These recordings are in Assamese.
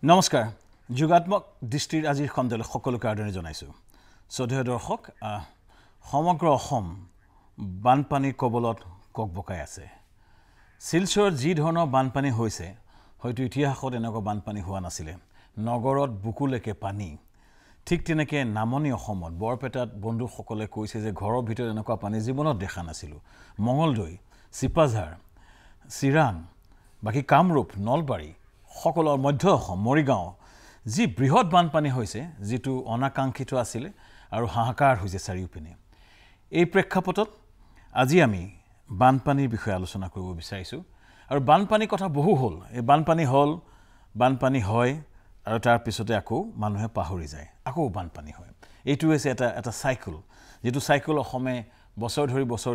নমস্কাৰ যুগাত্মক দৃষ্টিৰ আজিৰ খণ্ডলৈ সকলোকে আদৰণি জনাইছো শ্ৰদ্ধেয় দৰ্শক সমগ্ৰ অসম বানপানীৰ কবলত ককবকাই আছে শিলচৰত যি ধৰণৰ বানপানী হৈছে হয়তো ইতিহাসত এনেকুৱা বানপানী হোৱা নাছিল নগৰত বুকুলৈকে পানী ঠিক তেনেকৈ নামনি অসমত বৰপেটাত বন্ধুসকলে কৈছে যে ঘৰৰ ভিতৰত এনেকুৱা পানী জীৱনত দেখা নাছিল মঙলদৈ চিপাঝাৰ চিৰাং বাকি কামৰূপ নলবাৰী সকলৰ মধ্য অসম মৰিগাঁও যি বৃহৎ বানপানী হৈছে যেটো অনাকাংক্ষিত আছিল আৰু হাহাকাৰ হৈছে চাৰিওপিনে এই প্ৰেক্ষাপটত আজি আমি বানপানীৰ বিষয়ে আলোচনা কৰিব বিচাৰিছো আৰু বানপানীৰ কথা বহু হ'ল এই বানপানী হয় আৰু তাৰ পিছতে আকৌ মানুহে পাহৰি যায় আকৌ বানপানী হয় এইটো হৈছে এটা সাইকেল যেটো সাইকেল অসমে বছৰ ধৰি বছৰ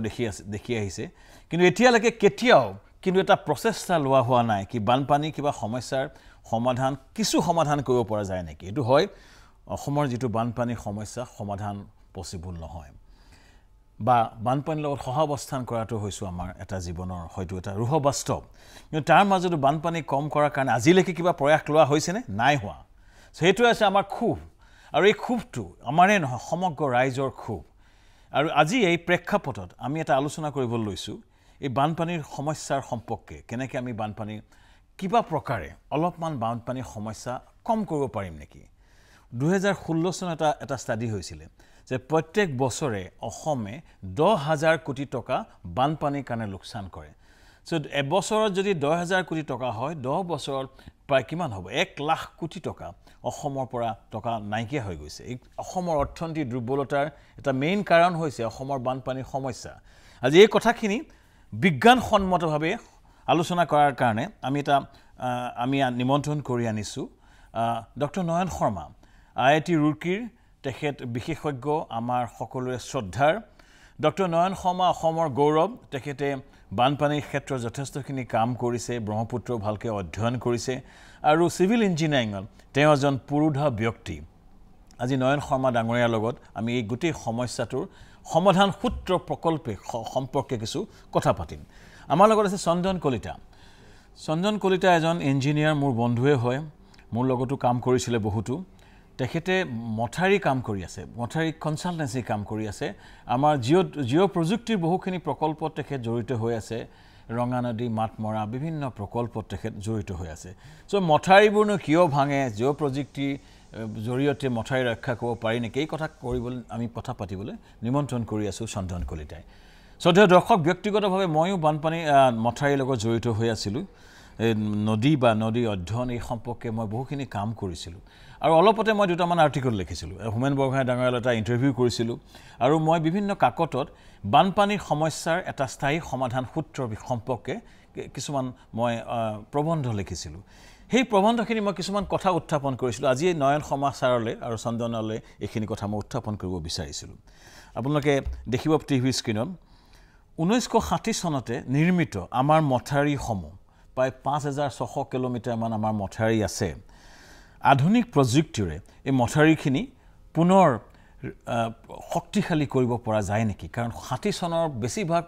দেখি আহিছে কিন্তু এতিয়ালৈকে কেতিয়াও কিন্তু এটা প্ৰচেষ্টা লোৱা হোৱা নাই কি বানপানী কিবা সমস্যাৰ সমাধান কিছু সমাধান কৰিব পৰা যায় নেকি এটো হয় অসমৰ যেটো বানপানী সমস্যা সমাধান পসিবল নহয় বা বানপানীৰ লগত সহাৱস্থান কৰাটো হৈছে আমাৰ এটা জীৱনৰ হয়তো এটা ৰুহ বাস্তৱ কিন্তু তাৰ মাজতো বানপানী কম কৰাৰ কাৰণে আজিলৈকে কিবা প্ৰয়াস লোৱা হৈছে নে নাই হোৱা সেইটো আছে আমাৰ খুব আৰু এই খুবটো আমাৰে নহয় সমগ্ৰ ৰাইজৰ খুব আৰু আজি এই প্ৰেক্ষাপটত আমি এটা আলোচনা কৰিব লৈছো এই বানপানীৰ সমস্যাৰ সম্পৰ্কে কেনেকৈ আমি বানপানী কিবা প্ৰকাৰে অলপমান বানপানীৰ সমস্যা কম কৰিব পাৰিম নেকি 2016 চনত এটা ষ্টাডি হৈছিল যে প্ৰত্যেক বছৰে অসমে 10,000 কোটি টকা বানপানীৰ কাৰণে লোকচান কৰে সো এবছৰত যদি 10,000 কোটি টকা হয় 10 বছৰত প্ৰায় কিমান হ'ব 1 লাখ কোটি টকা অসমৰ পৰা টকা নাইকিয়া হৈ গৈছে এই অসমৰ অৰ্থনৈতিক দুৰ্বলতাৰ এটা মেইন কাৰণ হৈছে অসমৰ বানপানীৰ সমস্যা আজি এই কথাখিনি বিজ্ঞানসন্মতভাৱে আলোচনা কৰাৰ কাৰণে আমি নিমন্ত্ৰণ কৰি আনিছো ডক্টৰ নয়ন শৰ্মা আইআইটি ৰুৰকিৰ তেখেত বিশেষজ্ঞ আমাৰ সকলোৰে শ্ৰদ্ধাৰ ডক্টৰ নয়ন শৰ্মা অসমৰ গৌৰৱ তেখেতে বানপানীৰ ক্ষেত্ৰত যথেষ্টখিনি কাম কৰিছে ব্ৰহ্মপুত্ৰ ভালকে অধ্যয়ন কৰিছে আৰু সিভিল ইঞ্জিনিয়াৰিঙত তেওঁ এজন পুৰুধা ব্যক্তি আজি নয়ন শৰ্মা ডাঙৰীয়াৰ লগত আমি এই গোটেই সমস্যাটোৰ সমাধান সূত্ৰ প্ৰকল্পে সম্পৰ্কে কিছু কথা পাতিম আমাৰ লগত আছে চন্দন কলিতা এজন ইঞ্জিনিয়াৰ মোৰ বন্ধুৱে হয় মোৰ লগতো কাম কৰিছিল বহুতো তেখেতে মথাৰি কাম কৰি আছে মথাৰি কনসালটেন্সি কাম কৰি আছে আমাৰ জিঅ প্ৰযুক্তিৰ বহুখিনি প্ৰকল্পত তেখেত জড়িত হৈ আছে ৰঙা নদী মাতমৰা বিভিন্ন প্ৰকল্পত তেখেত জড়িত হৈ আছে সো মথাৰিবোৰনো কিয় ভাঙে জিঅ প্ৰযুক্তি জৰিয়তে মথাৰি ৰক্ষা কৰিব পাৰি নেকি এই কথা কৰিবলৈ আমি কথা পাতিবলৈ নিমন্ত্ৰণ কৰি আছো চন্দন কলিতাই শ্ৰদ্ধেয় দৰ্শক ব্যক্তিগতভাৱে ময়ো বানপানী মথাৰিৰ লগত জড়িত হৈ আছিলোঁ নদী অধ্যয়ন এই সম্পৰ্কে মই বহুখিনি কাম কৰিছিলোঁ আৰু অলপতে মই দুটামান আৰ্টিকল লিখিছিলোঁ হোমেন বৰগোহাঁই ডাঙৰীয়াৰ এটা ইণ্টাৰভিউ কৰিছিলোঁ আৰু মই বিভিন্ন কাকতত বানপানীৰ সমস্যাৰ এটা স্থায়ী সমাধান সূত্ৰ সম্পৰ্কে কিছুমান মই প্ৰবন্ধ লিখিছিলোঁ সেই প্ৰবন্ধখিনি মই কিছুমান কথা উত্থাপন কৰিছিলোঁ আজি নয়ন শৰ্মা ছাৰলৈ আৰু চন্দনলৈ এইখিনি কথা মই উত্থাপন কৰিব বিচাৰিছিলোঁ আপোনালোকে দেখিব টিভি স্ক্ৰীনত 1960 চনতে নিৰ্মিত আমাৰ মথাৰিসমূহ প্ৰায় 5,600 কিলোমিটাৰ মান আমাৰ মথাৰি আছে আধুনিক প্ৰযুক্তিৰে এই মথাৰিখিনি পুনৰ শক্তিশালী কৰিব পৰা যায় নেকি কাৰণ 60 চনৰ বেছিভাগ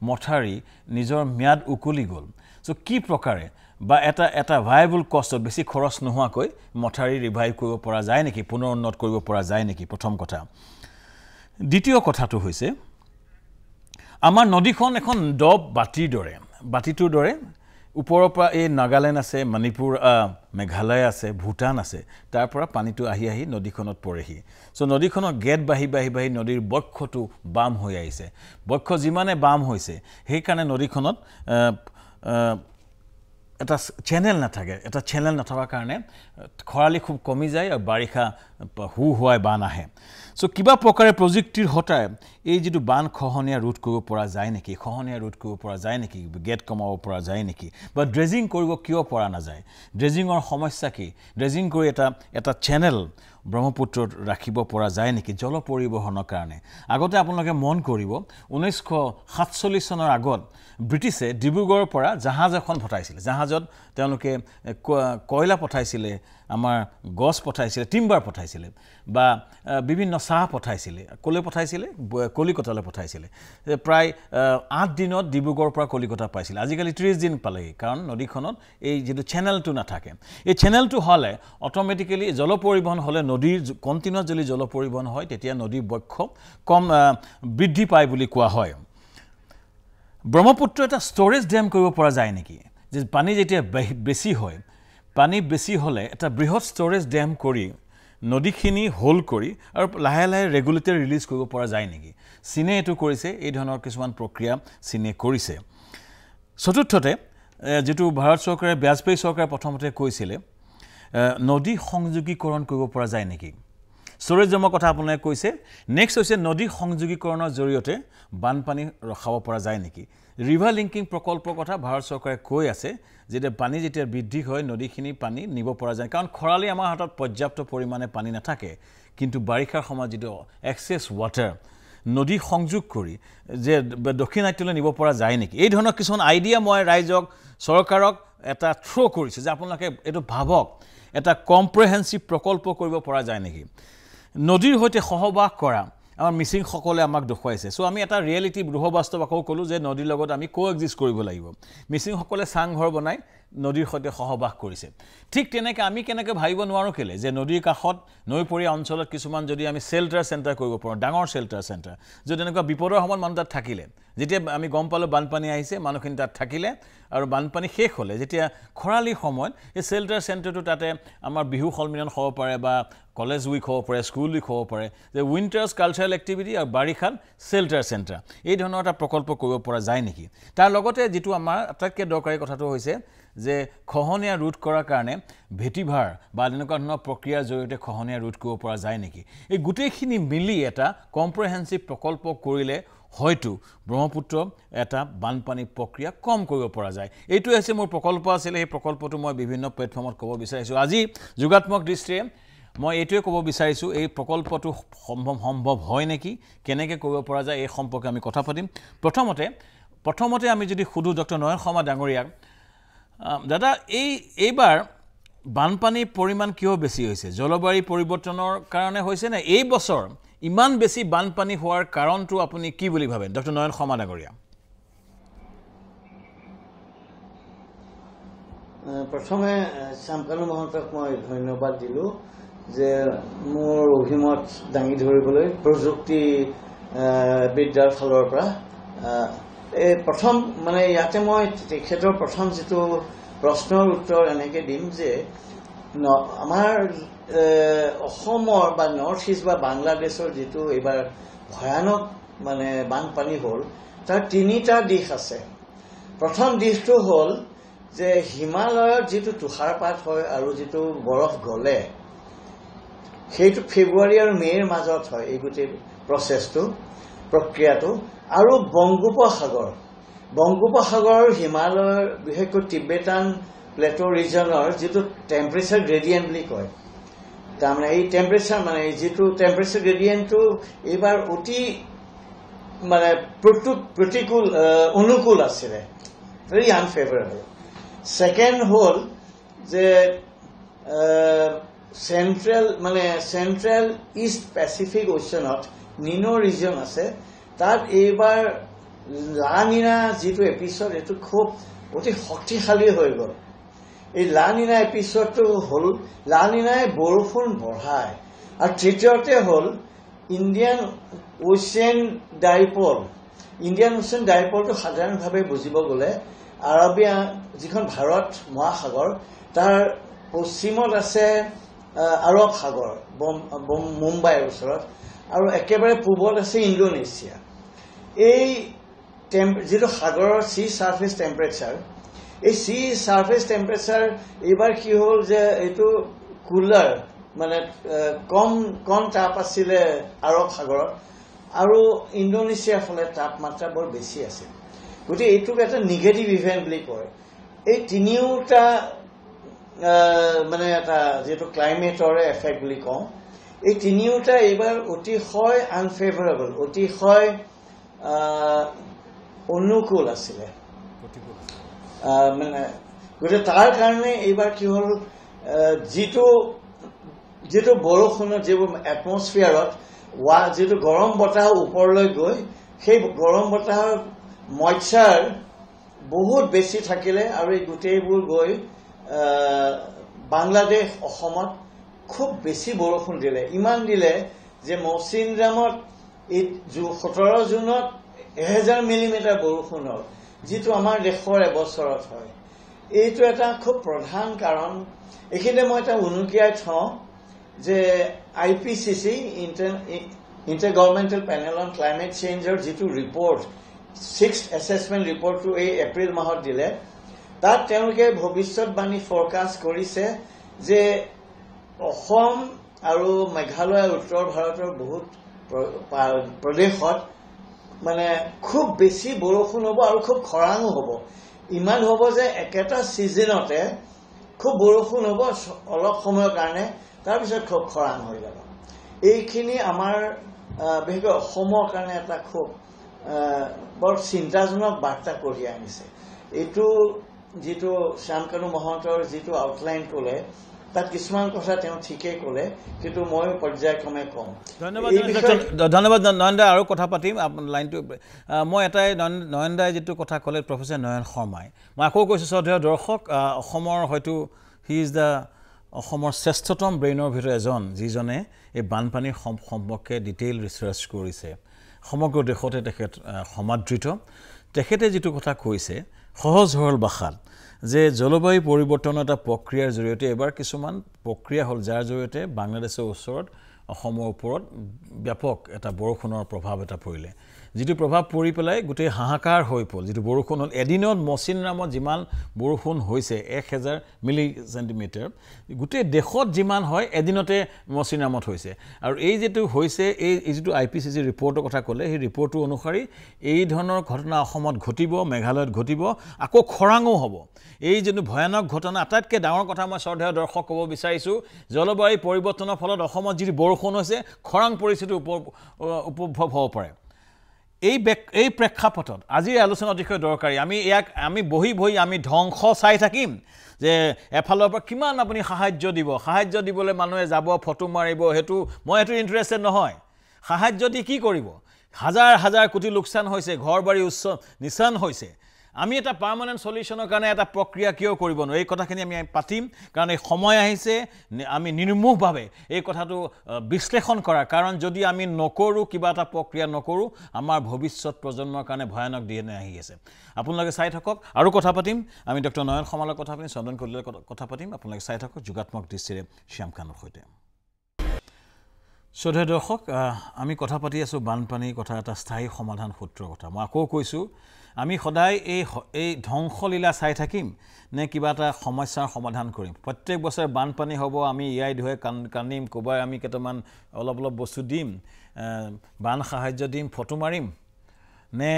মথাৰি নিজৰ ম্যাদ উকলি গ'ল সো কি প্ৰকাৰে বা এটা ভায়াবল কষ্টত বেছি খৰচ নোহোৱাকৈ মথাৰি ৰিভাইভ কৰিব পৰা যায় নেকি পুনৰ উন্নত কৰিব পৰা যায় নেকি প্ৰথম কথা দ্বিতীয় কথাটো হৈছে আমাৰ নদীখন এখন ডব বাতিটোৰ দৰে ওপৰৰ পৰা এই নাগালেণ্ড আছে মণিপুৰ মেঘালয় আছে ভূটান আছে তাৰ পৰা পানীটো আহি নদীখনত পৰেহি সো নদীখনৰ গেট বাঢ়ি নদীৰ বক্ষটো বাম হৈ আহিছে বক্ষ যিমানে বাম হৈছে সেই কাৰণে নদীখনত এটা চেনেল নাথাকাৰ কাৰণে খৰালি খুব কমি যায় আৰু বাৰিষা হোৱাই বান আহে সো কিবা প্ৰকাৰে প্ৰযুক্তিৰ হতাই এই যেটো বান খহনীয়া ৰোধ কৰিব পৰা যায় নেকি গেট কমাব পৰা যায় নেকি বা ড্ৰেজিং কৰিব কিয় পৰা নাযায় ড্ৰেজিঙৰ সমস্যা কি ড্ৰেজিং কৰি এটা চেনেল ব্ৰহ্মপুত্ৰত ৰাখিব পৰা যায় নেকি জল পৰিবহনৰ কাৰণে আগতে আপোনালোকে মন কৰিব 1947 চনৰ আগত ব্ৰিটিছে ডিব্ৰুগড়ৰ পৰা জাহাজ এখন পঠাইছিল জাহাজত তেওঁলোকে কয়লা পঠাইছিল আমাৰ গছ পঠাইছিলে টিম্বাৰ পঠাইছিলে বা বিভিন্ন চাহ পঠাইছিলে ক'লৈ পঠাইছিলে কলিকতালৈ পঠাইছিলে প্ৰায় 8 দিনত ডিব্ৰুগড়ৰ পৰা কলিকতা পাইছিলে আজিকালি 30 দিন পালেহি কাৰণ নদীখনত এই যেটো চেনেলটো নাথাকে এই চেনেলটো হলে অটোমেটিক্যালি জল পৰিবহন হলে নদীৰ কন্টিনিউয়াস যদি জল পৰিবহন হয় তেতিয়া নদীৰ বক্ষ কম বৃদ্ধি পায় বুলি কোৱা হয় ব্ৰহ্মপুত্ৰ এটা ষ্টৰেজ ড্যাম কৰিব পৰা যায় নেকি যে পানী যেতিয়া বেছি হয় পানী বেছি হলে এটা বৃহৎ ষ্টৰেজ ড্যাম কৰি নদীখিনি হোল কৰি আৰু লাহে লাহে ৰেগুলেটৰ ৰিলিজ কৰিব পৰা যায় নেকি চীনে এটো কৰিছে এই ধৰণৰ কিছুমান প্ৰক্ৰিয়া চীনে কৰিছে চতুৰ্থতে যেটো ভাৰত চৰকাৰে বাজপেয়ী চৰকাৰে প্ৰথমতে কৈছিলে নদী সংযোগীকৰণ কৰিব পৰা যায় নেকি ষ্টৰেজ ড্যামৰ কথা আপোনাক কৈছে নেক্সট হৈছে নদী সংযোগীকৰণৰ জৰিয়তে বানপানী ৰখাব পৰা যায় নেকি ৰিভাৰ লিংকিং প্ৰকল্পৰ কথা ভাৰত চৰকাৰে কৈ আছে যেতে পানী যেতিয়া বৃদ্ধি হয় নদীখিনি পানী নিব পৰা যায় কাৰণ খৰালি আমাৰ হাতত পৰ্যাপ্ত পৰিমাণে পানী নাথাকে কিন্তু বাৰিষাৰ সময়ত যেটো এক্সেস ওয়াটাৰ নদী সংযোগ কৰি যে দক্ষিণাত্যলৈ নিব পৰা যায় নেকি এই ধৰণৰ কিছুমান আইডিয়া মই ৰাইজক চৰকাৰক এটা থ্ৰো কৰিছে যে আপোনালোকে এটো ভাবক এটা কম্প্ৰিহেনসিভ প্ৰকল্প কৰিব পৰা যায় নেকি নদীৰ হৈতে সহবাস কৰা আমাৰ মিছিং সকলে আমাক দেখুৱাইছে সো আমি এটা ৰিয়েলিটি বৃহবাস্তৱ আকৌ কলো যে নদীৰ লগত আমি কোএক্সিষ্ট কৰিব লাগিব মিছিং সকলে চাংঘৰ বনাই নদীৰ হৈতে সহবাস কৰিছে ঠিক তেনেকৈ আমি কেনেকৈ ভাবিব নোৱাৰো কেলে যে নদীৰ কাষত নৈপৰীয়া অঞ্চলত কিছুমান যদি আমি শেল্টাৰ সেন্টাৰ কৰিব পাৰো ডাঙৰ শেল্টাৰ সেন্টাৰ যদি এনেকুৱা বিপদৰ সময়ত মানুহ তাত থাকিলে যেতিয়া আমি গম পালো বানপানী আহিছে মানুহখিনি তাত থাকিলে আৰু বানপানী শেষ হলে যেতিয়া খৰালি সময়ত এই শেল্টাৰ সেন্টাৰটো তাতে আমাৰ বিহু সন্মিলন হ'ব পাৰে বা কলেজ উইক হ'ব পাৰে স্কুল উইক হ'ব পাৰে যে উইন্টাৰ্স কালচাৰেল এক্টিভিটি আৰু বাৰিষাত শেল্টাৰ সেন্টাৰ এই ধৰণৰ এটা প্ৰকল্প কৰিব পৰা যায় নেকি তাৰ লগতে যেটো আমাৰ আটাইতকৈ দৰকাৰী কথাটো হৈছে যে খহনীয়া ৰোধ কৰাৰ কাৰণে ভেটিভাৰ বা এনেকুৱা ধৰণৰ প্ৰক্ৰিয়াৰ জৰিয়তে খহনীয়া ৰোধ কৰিব পৰা যায় নেকি এই গোটেইখিনি মিলি এটা কম্প্ৰিহেনসিভ প্ৰকল্প কৰিলে হয়তো ব্ৰহ্মপুত্ৰ এটা বানপানী প্ৰক্ৰিয়া কম কৰিব পৰা যায় এইটো হৈছে মোৰ প্ৰকল্প আছিল এই প্ৰকল্পটো মই বিভিন্ন প্লেটফৰ্মত ক'ব বিচাৰিছো আজি যোগাত্মক দৃষ্টিৰে মই এইটোৱে ক'ব বিচাৰিছো এই প্ৰকল্পটো সম্ভৱ হয় নেকি কেনেকৈ কৰিব পৰা যায় এই সম্পৰ্কে আমি কথা পাতিম প্ৰথমতে আমি যদি খুদু ডক্টৰ নয়ন শৰ্মা ডাঙৰীয়াক দাদা এইবাৰ বানপানীৰ পৰিমাণ কিয় বেছি হৈছে জলবায়ু পৰিৱৰ্তনৰ কাৰণে হৈছে নে এই বছৰ ইমান বেছি বানপানী হোৱাৰ কাৰণটো আপুনি কি বুলি ভাবে ডক্টৰ নয়ন শৰ্মা ডাঙৰীয়া প্ৰথমে চামকানু মহন্তক মই ধন্যবাদ দিলো যে মোৰ অভিমত দাঙি ধৰিবলৈ প্ৰযুক্তি বিদ্যাৰ ফালৰ পৰা এই প্ৰথম মানে ইয়াতে মই তেখেতৰ প্ৰথম যেটো প্ৰশ্নৰ উত্তৰ এনেকৈ দিম যে আমাৰ অসমৰ বা নৰ্থ ইষ্ট বা বাংলাদেশৰ যেটো এবাৰ ভয়ানক মানে বানপানী হ'ল তাৰ তিনিটা দিশ আছে প্ৰথম দিশটো হ'ল যে হিমালয়ৰ যেটো তুষাৰপাত হয় আৰু যেটো বৰফ গলে সেইটো ফেব্ৰুৱাৰী আৰু মেৰ মাজত হয় এই গোটেই প্ৰচেছটো প্ৰক্ৰিয়াটো আৰু বংগোপসাগৰ হিমালয়ৰ বিশেষকৈ টিবেটান প্লেটো ৰিজনৰ যেটো টেম্পাৰেচাৰ গ্ৰেডিয়েন্ট বুলি কয় তাৰমানে এই টেম্পাৰেচাৰ মানে যেটো টেম্পাৰেচাৰ গ্ৰেডিয়েন্টটো এবাৰ অতি মানে প্ৰতিকূল অনুকূল আছিলে ভেৰি আনফেভাৰেবল সেকেন্ড হ'ল যে সেন্ট্ৰেল ইষ্ট পেচিফিক ওচেনত নিনো ৰিজন আছে তাত এইবাৰ লা নিনা যেটো এপিসড এটো খুব অতি শক্তিশালী হৈ গ'ল এই লা নিনা এপিসডটো হ'ল লা নিনাই বৰষুণ বঢ়ায় আৰু তৃতীয়তে হ'ল ইণ্ডিয়ান ওচেন ডাইপলটো সাধাৰণভাৱে বুজিব গ'লে আৰবিয়া যিখন ভাৰত মহাসাগৰ তাৰ পশ্চিমত আছে আৰব সাগৰ মুম্বাইৰ ওচৰত আৰু একেবাৰে পূবত আছে ইণ্ডোনেছিয়া এই যেটো সাগৰৰ সি সাৰফেস টেম্পাৰেচাৰ এই সি সাৰফেস টেম্পাৰেচাৰ এবাৰ কি হ'ল যে এইটো কুলাৰ মানে কম তাপ আছিলে আৰব সাগৰত আৰু ইণ্ডোনেছিয়াৰ ফালে তাপমাত্ৰা বৰ বেছি আছিল গতিকে এইটোক এটা নিগেটিভ ইভেন্ট বুলি কয় এই তিনিওটা মানে এটা যেটো ক্লাইমেটৰ এফেক্ট বুলি কওঁ এই তিনিওটা এবাৰ অতিশয় আনফেভাৰেবল অতিশয় অনুকূল আছিলে মানে গতিকে তাৰ কাৰণে এইবাৰ কি হ'ল যিটো বৰষুণত যিবোৰ এটমছফিয়াৰত যিটো গৰম বতাহ ওপৰলৈ গৈ সেই গৰম বতাহৰ মইশ্চাৰ বহুত বেছি থাকিলে আৰু এই গোটেইবোৰ গৈ বাংলাদেশ অসমত খুব বেছি বৰষুণ দিলে ইমান দিলে যে মৌচিনৰামত 17 জুনত 1000 মিলিমিটাৰ বৰষুণ হ'ল যিটো আমাৰ দেশৰ এবছৰত হয় এইটো এটা খুব প্ৰধান কাৰণ এখিনে মই এটা উনুকিয়াই থওঁ যে IPCC ইণ্টাৰগভৰ্ণমেণ্টেল পেনেল অন ক্লাইমেট চেঞ্জৰ যিটো ৰিপৰ্ট 6th এছেছমেণ্ট ৰিপৰ্টটো এই এপ্ৰিল মাহত দিলে তাত তেওঁলোকে ভৱিষ্যতবাণী ফৰকাষ্ট কৰিছে যে অসম আৰু মেঘালয় উত্তৰ ভাৰতৰ বহুত প্ৰদেশত মানে খুব বেছি বৰষুণ হ'ব আৰু খুব খৰাঙো হ'ব ইমান হ'ব যে একেটা সিজনতে খুব বৰষুণ হ'ব অলপ সময়ৰ কাৰণে তাৰ পিছত খুব খৰাং হৈ যাব এইখিনি আমাৰ বিশেষকৈ অসমৰ কাৰণে এটা খুব বৰ চিন্তাজনক বাৰ্তা কঢ়িয়াই আনিছে এইটো যিটো শ্যামকানু মহন্তৰ যিটো আউটলাইন ক'লে তাত কিছুমান কথা তেওঁ ঠিকেই ক'লে কিন্তু মই পৰ্যায়ক্ৰমে কম ধন্যবাদ নয়ন দা আৰু কথা পাতিম লাইনটো মই এটাই নয়ন দাই যিটো কথা ক'লে প্ৰফেচৰ নয়ন শৰ্মাই মই আকৌ কৈছোঁ শ্ৰদ্ধেয় দৰ্শক অসমৰ হয়তো হি ইজ দ্য অসমৰ শ্ৰেষ্ঠতম ব্ৰেইনৰ ভিতৰত এজন যিজনে এই বানপানীৰ সম্পৰ্কে ডিটেইল ৰিচাৰ্চ কৰিছে সমগ্ৰ দেশতে তেখেত সমাদৃত তেখেতে যিটো কথা কৈছে সহজ সৰল ভাষাত যে জলবায়ু পৰিৱৰ্তনৰ এটা প্ৰক্ৰিয়াৰ জৰিয়তে এবাৰ কিছুমান প্ৰক্ৰিয়া হ'ল যাৰ জৰিয়তে বাংলাদেশৰ ওচৰত অসমৰ ওপৰত ব্যাপক এটা বৰষুণৰ প্ৰভাৱ এটা পৰিলে যিটো প্ৰভাৱ পৰি পেলাই গোটেই হাহাকাৰ হৈ পল যিটো বৰষুণ হ'ল এদিনত মৌচিনৰামত যিমান বৰষুণ হৈছে 1000 মিলি চেণ্টিমিটাৰ গোটেই দেশত যিমান হয় এদিনতে মৌচিনৰামত হৈছে আৰু এই যেটো হৈছে এই যিটো IPCC ৰিপৰ্টৰ কথা ক'লে সেই ৰিপৰ্টটো অনুসৰি এই ধৰণৰ ঘটনা অসমত ঘটিব মেঘালয়ত ঘটিব আকৌ খৰাঙো হ'ব এই যেটো ভয়ানক ঘটনা আটাইতকৈ ডাঙৰ কথা মই শ্ৰদ্ধেয় দৰ্শক ক'ব বিচাৰিছোঁ জলবায়ু পৰিৱৰ্তনৰ ফলত অসমত যিটো বৰষুণ হৈছে খৰাং পৰিস্থিতি উপভোগ হ'ব পাৰে এই প্ৰেক্ষাপটত আজিৰ আলোচনা অতিশয় দৰকাৰী আমি বহি আমি ধ্বংস চাই থাকিম যে এফালৰ পৰা কিমান আপুনি সাহায্য দিবলৈ মানুহে যাব ফটো মাৰিব হেতু মই হেতু ইন্টাৰেষ্টেড নহয় সাহায্য দি কি কৰিব হাজাৰ কোটি লোকসান হৈছে ঘৰবাৰী উচ্চ নিচান হৈছে আমি এটা পাৰ্মানেন্ট সলিউশনৰ কাৰণে এটা প্ৰক্ৰিয়া কিয় কৰিব ন এই কথাখিনি আমি পাতিম কাৰণ এই সময় আহিছে আমি নিৰ্মোহভাৱে এই কথাটো বিশ্লেষণ কৰা কাৰণ যদি আমি নকৰো কিবা এটা প্ৰক্ৰিয়া নকৰো আমাৰ ভৱিষ্যত প্ৰজন্মৰ কাৰণে ভয়ানক দিনে আহি আছে আপোনালোকে চাই থাকক আৰু কথা পাতিম আমি ডক্টৰ নয়ন শৰ্মাৰ কথা পাতিম চন্দন কলিতাৰ কথা পাতিম আপোনালোকে চাই থাকক যোগাত্মক দৃষ্টিৰে শ্যামকানুৰ সৈতে শ্ৰদ্ধেয় দৰ্শক আমি কথা পাতি আছো বানপানীৰ কথা এটা স্থায়ী সমাধান সূত্ৰৰ কথা মই আকৌ কৈছো আমি সদায় এই ধ্বংসলীলা চাই থাকিম নে কিবা এটা সমস্যাৰ সমাধান কৰিম প্ৰত্যেক বছৰ বানপানী হ'ব আমি ইয়াই ধুৱে কান্দিম কোবাই আমি কেইটামান অলপ বস্তু দিম বান সাহায্য দিম ফটো মাৰিম নে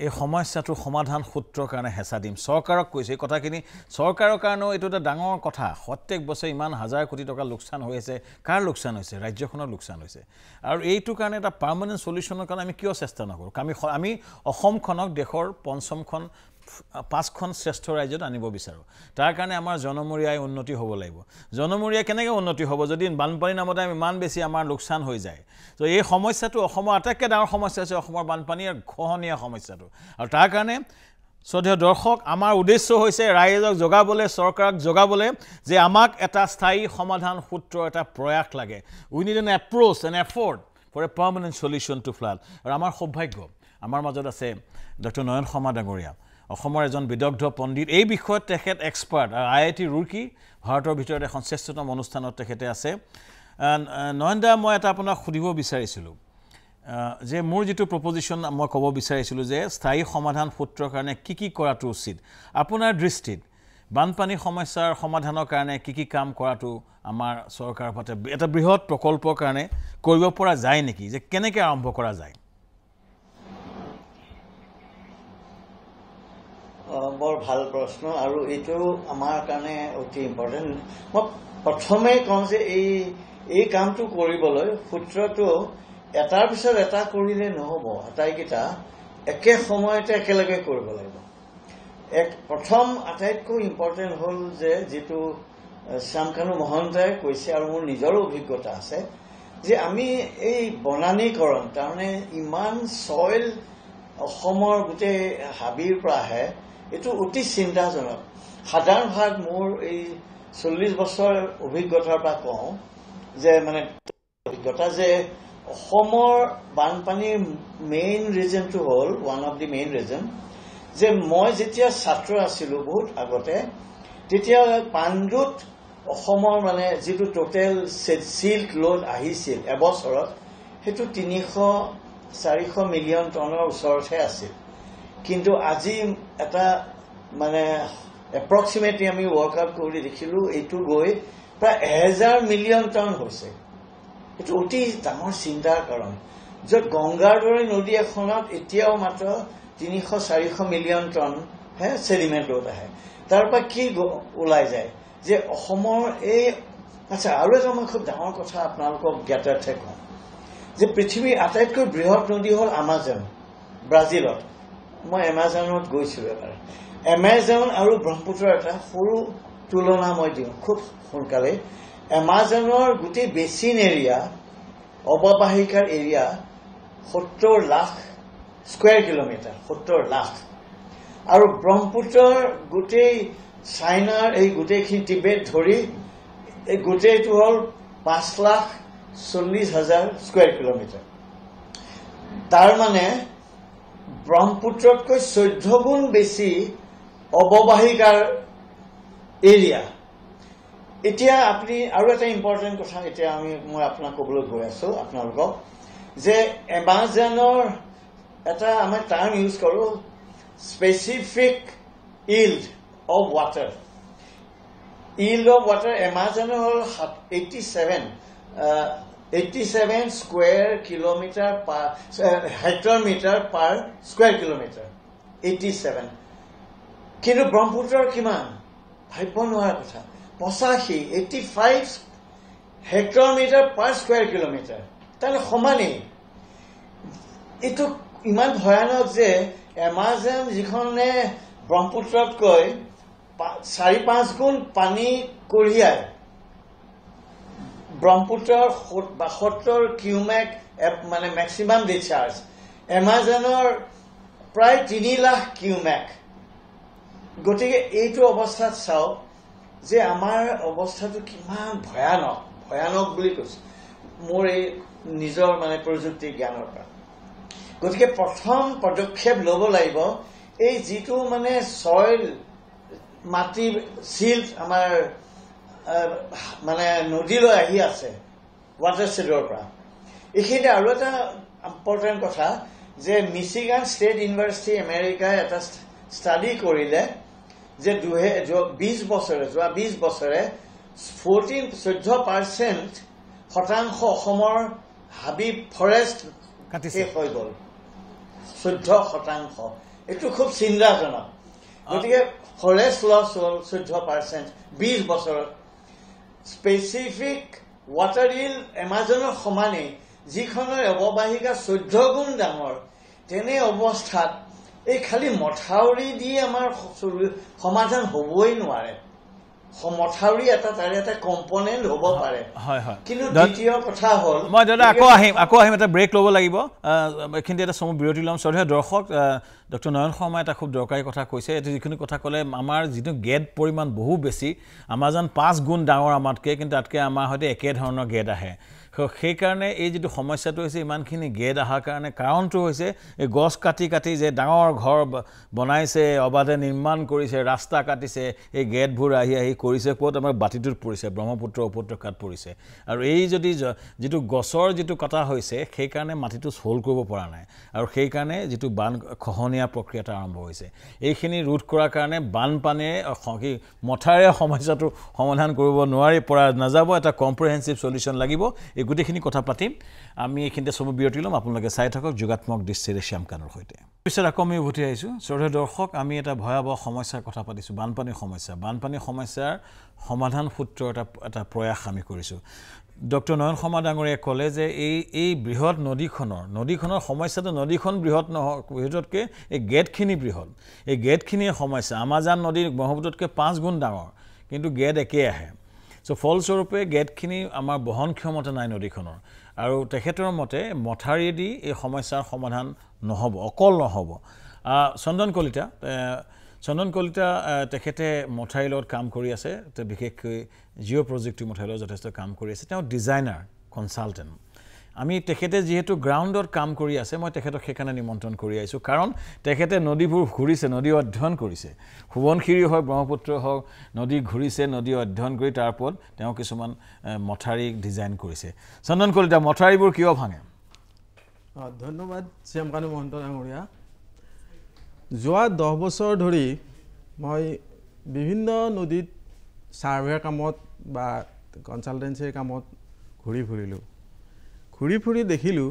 এই সমস্যাটোৰ সমাধান সূত্ৰৰ কাৰণে হেঁচা দিম চৰকাৰক কৈছে এই কথাখিনি চৰকাৰৰ কাৰণেও এইটো এটা ডাঙৰ কথা প্ৰত্যেক বছৰ ইমান হাজাৰ কোটি টকা লোকসান হৈ আছে কাৰ লোকসান হৈছে ৰাজ্যখনৰ লোকসান হৈছে আৰু এইটো কাৰণে এটা পাৰ্মানেন্ট সলিউশনৰ কাৰণে আমি কিয় চেষ্টা নকৰোঁ আমি অসমখনক দেশৰ পঞ্চমখন 5খন শ্ৰেষ্ঠ ৰাজ্যত আনিব বিচাৰোঁ তাৰ কাৰণে আমাৰ জনমূৰীয়াই উন্নতি হ'ব লাগিব জনমূৰীয়া কেনেকৈ উন্নতি হ'ব যদি বানপানী নামতে ইমান বেছি আমাৰ লোকসান হৈ যায় তো এই সমস্যাটো অসমৰ আটাইতকৈ ডাঙৰ সমস্যা হৈছে অসমৰ বানপানীৰ খহনীয়া সমস্যাটো আৰু তাৰ কাৰণে শ্ৰদ্ধেয় দৰ্শক আমাৰ উদ্দেশ্য হৈছে ৰাইজক জগাবলৈ চৰকাৰক জগাবলৈ যে আমাক এটা স্থায়ী সমাধান সূত্ৰ এটা প্ৰয়াস লাগে we need an approach an effort for a permanent solution to flood আৰু আমাৰ সৌভাগ্য আমাৰ মাজত আছে ডক্টৰ নয়ন শৰ্মা ডাঙৰীয়া অসমৰ এজন বিদগ্ধ পণ্ডিত এই বিষয়ত তেখেত এক্সপাৰ্ট IIT ৰুৰকি ভাৰতৰ ভিতৰত এখন শ্ৰেষ্ঠতম অনুষ্ঠানত তেখেতে আছে নয়ন দা মই এটা আপোনাক সুধিব বিচাৰিছিলোঁ যে মোৰ যেটো প্ৰপজিশন মই ক'ব বিচাৰিছিলোঁ যে স্থায়ী সমাধান সূত্ৰৰ কাৰণে কি কৰাটো উচিত আপোনাৰ দৃষ্টিত বানপানী সমস্যাৰ সমাধানৰ কাৰণে কি কাম কৰাটো আমাৰ চৰকাৰৰ পাতে এটা বৃহৎ প্ৰকল্পৰ কাৰণে কৰিব পৰা যায় নেকি যে কেনেকৈ আৰম্ভ কৰা যায় বৰ ভাল প্ৰশ্ন আৰু এইটো আমাৰ কাৰণে অতি ইম্পৰ্টেণ্ট মই প্ৰথমে কওঁ যে এই কামটো কৰিবলৈ সূত্ৰটো এটাৰ পিছত এটা কৰিলে নহ'ব আটাইকেইটা একে সময়তে একেলগে কৰিব লাগিব প্ৰথম আটাইতকৈ ইম্পৰ্টেণ্ট হ'ল যে যিটো শ্যামকানু মহন্তই কৈছে আৰু মোৰ নিজৰো অভিজ্ঞতা আছে যে আমি এই বনানীকৰণ তাৰমানে ইমান সয়েল অসমৰ গোটেই হাবিৰ পৰা আহে এইটো অতি চিন্তাজনক সাধাৰণ ভাগ মোৰ এই 40 বছৰ অভিজ্ঞতাৰ পৰা কওঁ যে মানে অভিজ্ঞতা যে অসমৰ বানপানীৰ মেইন ৰিজনটো হ'ল one of the main reason যে মই যেতিয়া ছাত্ৰ আছিলোঁ বহুত আগতে তেতিয়া পাণ্ডুত অসমৰ মানে যিটো টোটেল সিল্ক লোড আহিছিল এবছৰত সেইটো 300-400 মিলিয়ন টনৰ ওচৰতহে আছিল কিন্তু আজি এটা মানে এপ্ৰক্সিমেটলি আমি ৱৰ্কআউট কৰি দেখিলোঁ এইটো গৈ প্ৰায় 1000 মিলিয়ন টন হৈছে এইটো অতি ডাঙৰ চিন্তাৰ কাৰণ য'ত গংগাৰ দৰে নদী এখনত এতিয়াও মাত্ৰ 300-400 মিলিয়ন টন হে সেডিমেন্ট লোড আহে তাৰ পৰা কি ওলাই যায় যে অসমৰ এই আচ্ছা আৰু এটা মই খুব ডাঙৰ কথা আপোনালোকক জ্ঞাতাৰ্থে কওঁ যে পৃথিৱীৰ আটাইতকৈ বৃহৎ নদী হ'ল আমাজন ব্ৰাজিলত মই এমাজনত গৈছিলোঁ এবাৰ এমাজন আৰু ব্ৰহ্মপুত্ৰৰ এটা সৰু তুলনা মই দিওঁ খুব সোনকালে এমাজনৰ গোটেই বেচিন এৰিয়া অৱবাহিকাৰ area 70 lakh square kilometre 70 lakh আৰু ব্ৰহ্মপুত্ৰৰ গোটেই চাইনাৰ এই গোটেইখিনি টিবেট ধৰি এই গোটেইটো হ'ল 5,40,000 স্কয়াৰ কিলোমিটাৰ তাৰ মানে ব্ৰহ্মপুত্ৰতকৈ 14 গুণ বেছি অৱবাহিকাৰ এৰিয়া এতিয়া আপুনি আৰু এটা ইম্পৰ্টেণ্ট কথা এতিয়া মই আপোনাক ক'বলৈ গৈ আছোঁ আপোনালোকক যে এমাজনৰ এটা আমি টাৰ্ম ইউজ কৰোঁ specific yield of water. Yield of water Amazon হ'ল 87 square kilometer per hectare per square kilometer 87 কিন্তু ব্ৰহ্মপুত্ৰৰ কিমান ভাবিব নোৱাৰা কথা 85 হেক্টৰ per square kilometer তাহলে সমানেই এইটো ইমান ভয়ানক যে এমাজন যিখনে ব্ৰহ্মপুত্ৰতকৈ 4-5 গুণ পানী কঢ়িয়ায় ব্ৰহ্মপুত্ৰৰ 72 কিউমেক মানে ম্যাক্সিমাম ডিচাৰ্জ এমাজনৰ প্ৰায় 3 লাখ কিউমেক গতিকে এইটো অৱস্থাত চাওক যে আমাৰ অৱস্থাটো কিমান ভয়ানক বুলি কৈছে মোৰ এই নিজৰ মানে প্ৰযুক্তি জ্ঞানৰ পৰা গতিকে প্ৰথম পদক্ষেপ ল'ব লাগিব এই যিটো মানে সয়েল মাটি সিল্ট আমাৰ মানে নদীলৈ আহি আছে ৱাটাৰ শেডৰ পৰা এইখিনি আৰু এটা ইম্পৰ্টেণ্ট কথা যে মিচিগান ষ্টেট ইউনিভাৰ্চিটি আমেৰিকাই এটা ষ্টাডি কৰিলে যে 20 বছৰে 14% শতাংশ অসমৰ হাবি ফৰেষ্ট শেষ হৈ গ'ল 14% এইটো খুব চিন্তাজনক গতিকে ফৰেষ্ট লছ হ'ল 14% 20 বছৰত স্পেচিফিক ৱাটাৰ হিল এমাজনৰ সমানেই যিখনৰ অৱবাহিকা 14 গুণ ডাঙৰ তেনে অৱস্থাত এই খালি মথাউৰি দি আমাৰ সমাধান হ'বই নোৱাৰে মথাউৰি এটা তাৰে এটা কম্পনেণ্ট হ'ব পাৰে কিন্তু দ্বিতীয় কথা হ'ল মই দাদা আকৌ আহিম এটা ব্ৰেক ল'ব লাগিব এইখিনি এটা সময় বিৰতি ল'ম শ্ৰদ্ধেয় দৰ্শক ডক্টৰ নয়ন শৰ্মাই এটা খুব দৰকাৰী কথা কৈছে এইটো যিখিনি কথা ক'লে আমাৰ যিটো গেদ পৰিমাণ বহু বেছি আমাজন 5 গুণ ডাঙৰ আমাতকৈ কিন্তু তাতকৈ আমাৰ হয়তো একে ধৰণৰ গেদ আহে সেইকাৰণে এই যিটো সমস্যাটো হৈছে ইমানখিনি গেদ অহাৰ কাৰণে কাৰণটো হৈছে এই গছ কাটি যে ডাঙৰ ঘৰ বনাইছে অবাধে নিৰ্মাণ কৰিছে ৰাস্তা কাটিছে এই গেদবোৰ আহি কৰিছে ক'ত আমাৰ বাতিটোত পৰিছে ব্ৰহ্মপুত্ৰ উপত্যকাত পৰিছে আৰু এই যিটো গছৰ যিটো কটা হৈছে সেইকাৰণে মাটিটো হোল্ড কৰিব পৰা নাই আৰু সেইকাৰণে যিটো বান খহনীয়া প্ৰক্ৰিয়াটো আৰম্ভ হৈছে এইখিনি ৰোধ কৰাৰ কাৰণে বানপানীয়ে মথাৰে সমস্যাটো সমাধান কৰিব নোৱাৰি পৰা নাযাব এটা কম্প্ৰিহেনচিভ সলিউশ্যন লাগিব এই গোটেইখিনি কথা পাতিম আমি এইখিনিতে সব বিৰতি ল'ম আপোনালোকে চাই থাকক যোগাত্মক দৃষ্টিৰে শ্যামকানুৰ সৈতে পিছত আকৌ আমি উভতি আহিছোঁ শ্ৰদ্ধেয় দৰ্শক আমি এটা ভয়াৱহ সমস্যাৰ কথা পাতিছোঁ বানপানীৰ সমস্যাৰ সমাধান সূত্ৰ এটা প্ৰয়াস আমি কৰিছোঁ ডক্টৰ নয়ন শৰ্মা ডাঙৰীয়াই ক'লে যে এই বৃহৎ নদীখনৰ সমস্যাটো নদীখন বৃহৎ বৃহৎতকৈ এই গেটখিনি বৃহৎ এই গেটখিনিয়ে সমস্যা আমাজন নদীৰ ব্ৰহ্মপুত্ৰতকৈ 5 গুণ ডাঙৰ কিন্তু গেট একেই আহে চ' ফলস্বৰূপে গেটখিনি আমাৰ বহন ক্ষমতা নাই নদীখনৰ আৰু তেখেতৰ মতে মথাউৰিয়েদি এই সমস্যাৰ সমাধান নহ'ব অকল নহ'ব চন্দন কলিতা তেখেতে মথাউৰিৰ লগত কাম কৰি আছে বিশেষকৈ জিঅ' প্ৰজেক্টৰ মথাউৰিৰ লগত যথেষ্ট কাম কৰি আছে তেওঁ ডিজাইনাৰ কনচালটেণ্ট আমি তেখেতে যেহেতু গ্ৰাউণ্ডত কাম কৰি আছে মই তেখেতক সেইকাৰণে নিমন্ত্ৰণ কৰি আহিছোঁ কাৰণ তেখেতে নদীবোৰ ঘূৰিছে নদী অধ্যয়ন কৰিছে সোৱণশিৰি হওক ব্ৰহ্মপুত্ৰ হওক নদী ঘূৰিছে নদী অধ্যয়ন কৰি তাৰ ওপৰত তেওঁ কিছুমান মথাউৰি ডিজাইন কৰিছে চন্দন কলিতা মথাউৰিবোৰ কিয় ভাঙে ধন্যবাদ শ্যামকানু মহন্ত ডাঙৰীয়া যোৱা 10 বছৰ ধৰি মই বিভিন্ন নদীত সাৰ্ভেৰ কামত বা কনসালটেন্সিৰ কামত ঘূৰি ফুৰি দেখিলোঁ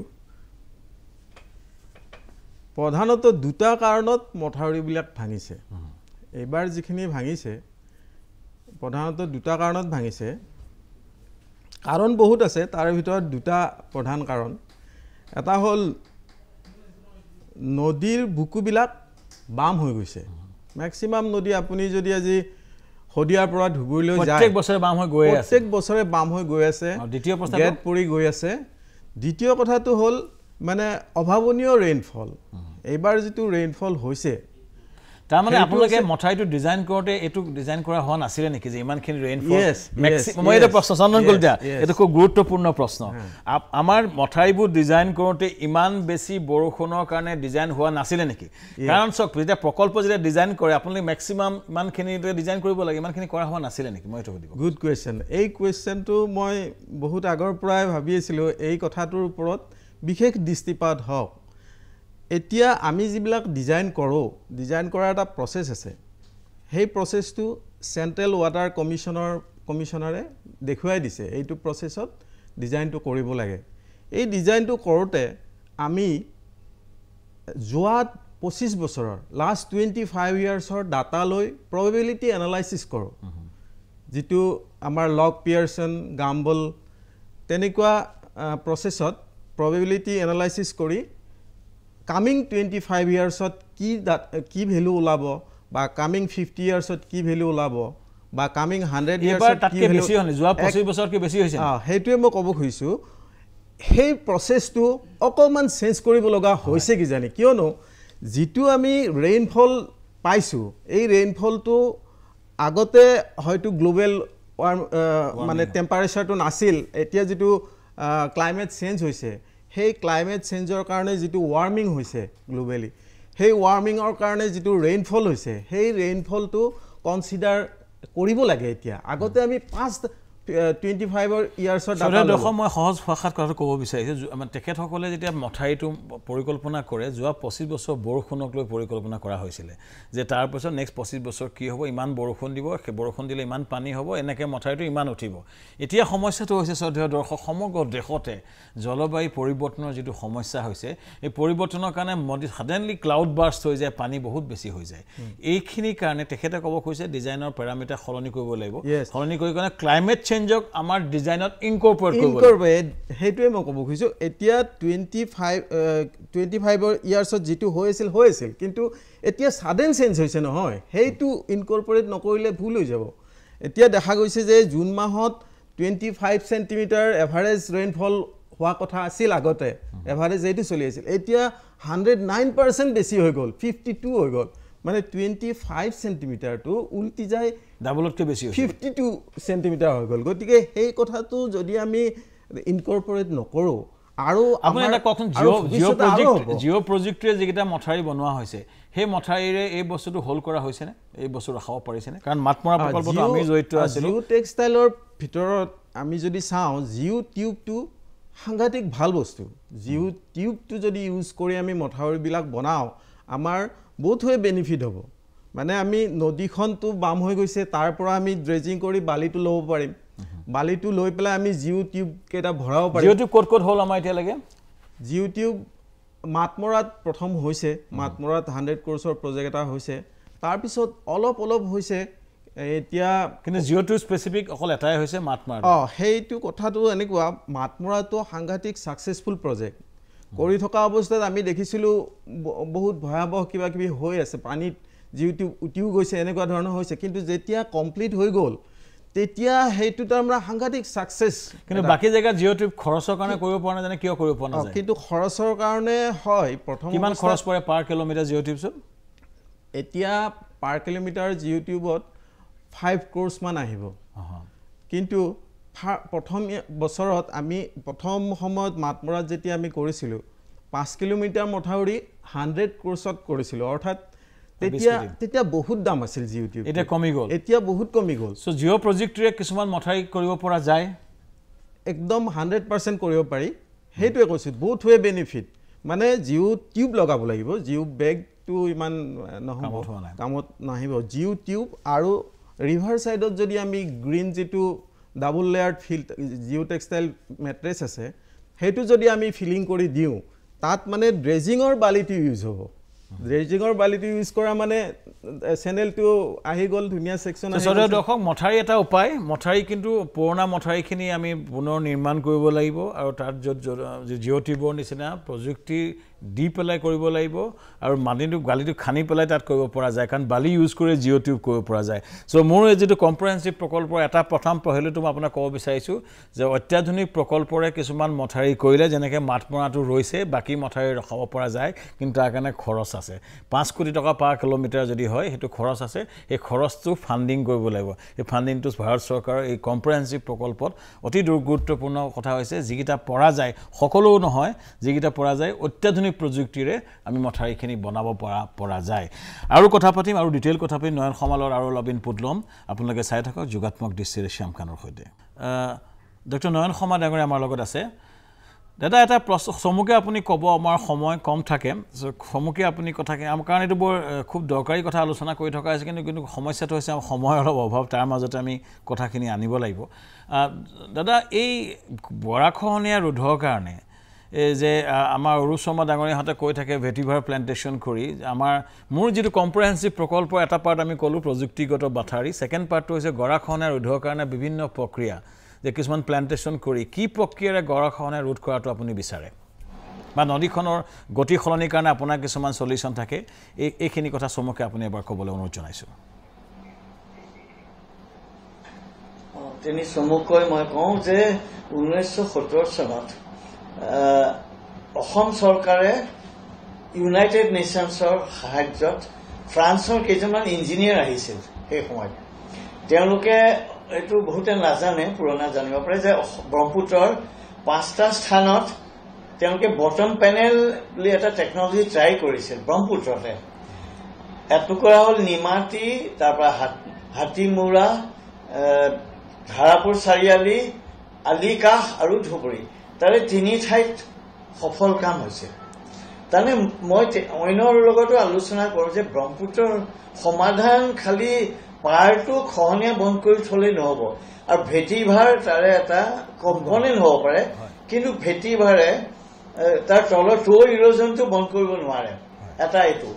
প্ৰধানত দুটা কাৰণত মথাউৰিবিলাক ভাঙিছে এইবাৰ যিখিনি ভাঙিছে প্ৰধানত দুটা কাৰণত ভাঙিছে কাৰণ বহুত আছে তাৰ ভিতৰত দুটা প্ৰধান কাৰণ এটা হ'ল নদীৰ বুকুবিলাক বাম হৈ গৈছে ম্যাক্সিমাম নদী আপুনি যদি আজি হদিয়াৰ পৰা ধুবুৰীলৈ যায় প্ৰত্যেক বছৰে বাম হৈ গৈ আছে প্ৰত্যেক বছৰে বাম হৈ গৈ আছে দ্বিতীয় প্ৰশ্ন গেট পৰি গৈ আছে দ্বিতীয় কথাটো হ'ল মানে অভাৱনীয় ৰেইনফল এইবাৰ যেটো ৰেইনফল হৈছে তাৰমানে আপোনালোকে মথাউৰিটো ডিজাইন কৰোতে এটো ডিজাইন কৰা হোৱা নাছিলে নেকি যে ইমানখিনি ৰেইনফল ম্যাক্সিমাম মই এটা প্ৰশ্ন চন্দন কলিতা এটো খুব গুৰুত্বপূৰ্ণ প্ৰশ্ন আমাৰ মথাউৰিবোৰ ডিজাইন কৰোতে ইমান বেছি বৰষুণৰ কাৰণে ডিজাইন হোৱা নাছিলে নেকি কাৰণ চক যেতিয়া প্ৰকল্প যেতিয়া ডিজাইন কৰে আপোনালোকে ম্যাক্সিমাম ইমানখিনি ডিজাইন কৰিব লাগে ইমানখিনি কৰা হোৱা নাছিলে নেকি মই এটো সুধিব গুড কোৱেশ্চন এই কোৱেশ্চনটো মই বহুত আগৰ পৰাই ভাবি আছিলো এই কথাটোৰ ওপৰত বিশেষ দৃষ্টিপাত হওক এতিয়া আমি যিবিলাক ডিজাইন কৰাৰ এটা প্ৰসেস আছে সেই প্ৰসেসটো সেন্ট্ৰেল ওয়াটাৰ কমিশনাৰে দেখুৱাই দিছে এইটো প্ৰসেসত ডিজাইনটো কৰিব লাগে এই ডিজাইনটো কৰোতে আমি যোৱা 25 বছৰৰ লাষ্ট 25 ইয়াৰ্ছৰ ডাটা লৈ প্ৰবাবিলিটি এনালাইসিস কৰো যেটো আমাৰ লগ পিয়াৰসন গাম্বল তেনেকুৱা প্ৰসেসত প্ৰবাবিলিটি এনালাইসিস কৰি কামিং 25 ইয়াৰ্ছত কি ভ্যালু ওলাব বা কামিং 50 ইয়াৰ্ছত কি ভ্যালু ওলাব বা কামিং 100 ইয়াৰ্ছত কি বেছি হনি যোৱা 25 বছৰ কি বেছি হৈছে হেইটোৱে মই ক'ব খুজিছো সেই প্ৰসেসটো অকমান চেঞ্জ কৰিব লগা হৈছে কি জানি কিয়নো যেটো আমি ৰেইনফল পাইছো এই ৰেইনফলটো আগতে হয়তো গ্লোবাল মানে টেম্পাৰেচাৰটো নাছিল এতিয়া যেটো ক্লাইমেট চেঞ্জ হৈছে সেই ক্লাইমেট চেঞ্জৰ কাৰণে যেটো ওয়াৰ্মিং হৈছে গ্লোবালি সেই ওয়াৰ্মিংৰ কাৰণে যেটো ৰেইনফল হৈছে সেই ৰেইনফলটো কনসিডাৰ কৰিব লাগে এতিয়া আগতে আমি 25 ইয়াৰ্ছৰ ডাটা দেখো মই সহজ ভাষাত কথা ক'ব বিচাৰিছো মানে তেখেতসকলে যেতিয়া মথাউৰিটো পৰিকল্পনা কৰে যোৱা 25 বছৰ বৰষুণক লৈ পৰিকল্পনা কৰা হৈছিল যে তাৰ পিছত নেক্সট 25 বছৰ কি হ'ব ইমান বৰষুণ দিব সেই বৰষুণ দিলে ইমান পানী হ'ব এনেকৈ মথাউৰিটো ইমান উঠিব এতিয়া সমস্যাটো হৈছে শ্ৰদ্ধেয় দৰ্শক সমগ্ৰ দেশতে জলবায়ু পৰিৱৰ্তনৰ যেটো সমস্যা হৈছে এই পৰিৱৰ্তনৰ কাৰণে সাডেনলি ক্লাউড বাৰ্ষ্ট হৈ যায় পানী বহুত বেছি হৈ যায় এইখিনি কাৰণে তেখেতে ক'ব কৈছে ডিজাইনৰ প্যাৰামিটাৰ সলনি কৰিব লাগিব সলনি কৰি কাৰণে ক্লাইমেট চেঞ্জক আমাৰ ডিজাইনত ইনকৰ্পোৰেট কৰিব হেইটোৱে মই ক'ব খুজিছো এতিয়া 25 ইয়াৰ্ছত যেটো হৈছিল কিন্তু এতিয়া সাডেন চেঞ্জ হৈছে নহয় হেইটো ইনকৰ্পোৰেট নকৰিলে ভুল হৈ যাব এতিয়া দেখা গৈছে যে জুন মাহত 25 সেন্টিমিটাৰ এভাৰেজ ৰেইনফল হোৱা কথা আছিল আগতে এভাৰেজ এইটো চলি আছিল এতিয়া 109% বেছি হৈ গ'ল 52 হৈ গ'ল মানে 25 সেন্টিমিটাৰ টু উল্টি যায় ডাবলতকৈ বেছি হৈছে 52 সেন্টিমিটাৰ হৈ গ'ল গতিকে এই কথাটো যদি আমি ইনকৰ্পোৰেট নকৰো আৰু আপুনি এটা কখন জিঅ' প্ৰজেক্টৰে যেটা মথাউৰি বনোৱা হৈছে সেই মথাউৰিৰে এই বস্তুটো হোল কৰা হৈছে নে এই বস্তু ৰাখাব পাৰিছে নে কাৰণ মাতমৰা প্ৰকল্পটো আমি জড়িত আছিলো জিঅ' টেক্সটাইলৰ ভিতৰত আমি যদি চাওঁ জিঅ' টিউবটো সাংঘাতিক ভাল বস্তু জিঅ' টিউবটো যদি ইউজ কৰি আমি মথাউৰিবিলাক বনাও আমাৰ বহুত হৈ বেনিফিট হ'ব মানে আমি নদীখনটো বাম হৈ গৈছে তাৰ পৰা আমি ড্ৰেজিং কৰি বালিটো ল'ব পাৰিম বালিটো লৈ পেলাই আমি জিঅ' টিউব কেটা ভৰাব পাৰিম জিঅ' টিউব ক'ত হ'ল আমাৰ এতিয়া লাগে জিঅ' টিউব মাতমৰাত প্ৰথম হৈছে মাতমৰাত 100 ক্ৰোৰ্ছৰ প্ৰজেক্ট এটা হৈছে তাৰ পিছত অলপ হৈছে এতিয়া কিন্তু জিঅ' টিউব স্পেসিফিক অকল এটাই হৈছে মাতমৰা হেইটো কথাটো এনেকুৱা মাতমৰাটো সাংঘাতিক সাকসেসফুল প্ৰজেক্ট কৰি থকা অৱস্থাত আমি দেখিছিলো বহুত ভয়াবহ কিবা কিবি হৈ আছে পানীত জিঅ' টিউব উটিও গৈছে এনেকুৱা ধৰণৰ হৈছে কিন্তু যেতিয়া কমপ্লিট হৈ গ'ল তেতিয়া সেইটো তাৰমানে সাংঘাতিক ছাকচেছ কিন্তু বাকী জেগাত জিঅ' টিউব খৰচৰ কাৰণে কৰিব পৰা নাজানে কিয় কৰিব পৰা নাযায় কিন্তু খৰচৰ কাৰণে হয় প্ৰথম কিমান খৰচ পৰে পাৰ কিলোমিটাৰ জিঅ' টিউবছত এতিয়া পাৰ কিলোমিটাৰ জিঅ' টিউবত 5 crores মান আহিব কিন্তু প্ৰথম বছৰত আমি প্ৰথম সময়ত মাতমৰাত যেতিয়া আমি কৰিছিলোঁ 5 কিলোমিটাৰ মথাউৰি 100 crores-ত কৰিছিলোঁ অৰ্থাৎ তেতিয়া বহুত দাম আছিল জিঅ' টিউব এতিয়া কমি গ'ল এতিয়া বহুত কমি গ'ল সো জিঅ' প্ৰজেক্টৰে কিছুমান মথাউৰি কৰিব পৰা যায় একদম 100% কৰিব পাৰি সেইটোৱে কৈছোঁ বহুত ৱে বেনিফিট মানে জিঅ' টিউব লগাব লাগিব জিঅ' বেগটো ইমান নহ'ব কামত নাহিব জিঅ' টিউব আৰু ৰিভাৰ সাইডত যদি আমি গ্ৰীণ যেটো double layered fill geo' textile mattress আছে সেইটো যদি আমি ফিলিং কৰি দিওঁ তাত মানে ড্ৰেজিঙৰ বালিটো ইউজ হ'ব ড্ৰেজিঙৰ বালিটো ইউজ কৰা মানে চেনেলটো আহি গ'ল ধুনীয়া সেকশন আহি গ'ল দৰ্শক মথাউৰি এটা উপায় মথাউৰি কিন্তু পুৰণা মথাউৰিখিনি আমি পুনৰ নিৰ্মাণ কৰিব লাগিব আৰু তাত জিঅ' টিউবৰ নিচিনা প্ৰযুক্তি দি পেলাই কৰিব লাগিব আৰু মাটিটো গালিটো খানি পেলাই তাত কৰিব পৰা যায় কাৰণ বালি ইউজ কৰি জিঅ' টিউব কৰিব পৰা যায় সো মোৰ এই যেটো কম্প্ৰিহেনসিভ প্ৰকল্পৰ এটা প্ৰথম পহলুটো মই আপোনাক ক'ব বিচাৰিছোঁ যে অত্যাধুনিক প্ৰকল্পৰে কিছুমান মথাউৰি কৰিলে যেনেকৈ মাতমৰাটো ৰৈছে বাকি মথাউৰি ৰখাব পৰা যায় কিন্তু তাৰ কাৰণে খৰচ আছে 5 কোটি টকা পাৰ কিলোমিটাৰ যদি হয় হেতু খৰচ আছে এই খৰচটো ফান্ডিং কৰিব লাগিব এই ফান্ডিংটো ভাৰত চৰকাৰৰ এই কম্প্ৰিহেনসিভ প্ৰকল্পত অতি গুৰুত্বপূৰ্ণ কথা হৈছে যিকিটা পৰা যায় সকলো নহয় যিকিটা পৰা যায় অত্যাধুনিক প্ৰযুক্তিৰে আমি মথাউৰিখিনি বনাব পৰা যায় আৰু কথা পাতিম আৰু ডিটেইল কথা পাতিম নয়ন সমালৰ আৰু অলপ ইনপুট লম আপোনালোকে চাই থাকক যোগাত্মক দৃষ্টিৰে শ্যাম খানৰ সৈতে ডক্টৰ নয়ন সমা ডাঙৰীয়া আমাৰ লগত আছে দাদা এটা প্ৰশ্ন সমুকে আপুনি ক'ব আমাৰ সময় কম থাকে সমুকে আপুনি কথাকে আমাৰ কাৰণ এইটো বৰ খুব দৰকাৰী কথা আলোচনা কৰি থকা আছে কিন্তু সমস্যাটো হৈছে আমাৰ সময়ৰ অলপ অভাৱ তাৰ মাজতে আমি কথাখিনি আনিব লাগিব দাদা এই বৰাখহনীয়া ৰোধৰ কাৰণে যে আমাৰ অৰুচমা ডাঙৰীয়াহঁতে কৈ থাকে ভেটিভাৰ প্লান্টেশন কৰি আমাৰ মোৰ যেটো কম্প্ৰিহেনসিভ প্ৰকল্প এটা পাৰ্ট আমি কলো প্ৰযুক্তিগত বাথাৰি সেকেন্ড পাৰ্টটো হৈছে গৰাখহনীয়া ৰোধৰ কাৰণে বিভিন্ন প্ৰক্ৰিয়া যে কিছুমান প্লান্টেশন কৰি কি প্ৰক্ৰিয়াৰে গৰাখহনীয়া ৰোধ কৰাটো আপুনি বিচাৰে বা নদীখনৰ গতি খলনিৰ কাৰণে আপোনাৰ কিছুমান সলিউশন থাকে এইখিনি কথা সমুখে আপুনি এবাৰ ক'বলৈ অনুৰোধ জনাইছো তিনি সমুখকৈ মই কওঁ যে 1970 চনত অসম চৰকাৰে ইউনাইটেড নেশ্যনছৰ সাহায্যত ফ্ৰান্সৰ কেইজনমান ইঞ্জিনিয়াৰ আহিছিল সেই সময়ত তেওঁলোকে এইটো বহুতে নাজানে পুৰণা জানিব পাৰে যে ব্ৰহ্মপুত্ৰৰ 5টা স্থানত তেওঁলোকে বটম পেনেল বুলি এটা টেকনলজি ট্ৰাই কৰিছিল ব্ৰহ্মপুত্ৰতে এটুকুৰা হ'ল নিমাতী তাৰপৰা হাতীমুৰা ধাৰাপুৰ চাৰিআলি আলিকাহ আৰু ধুবুৰী তাৰে তিনি ঠাইত সফল কাম হৈছে তানে মই অন্যৰ লগতো আলোচনা কৰোঁ যে ব্ৰহ্মপুত্ৰৰ সমাধান খালি পাৰটো খহনীয়া বন্ধ কৰি থলে নহব আৰু ভেটিভাৰ তাৰে এটা কম্পনেন্ট হ'ব পাৰে কিন্তু ভেটিভাৰে তাৰ তলৰ টো ইৰোজনটো বন্ধ কৰিব নোৱাৰে এটা এইটো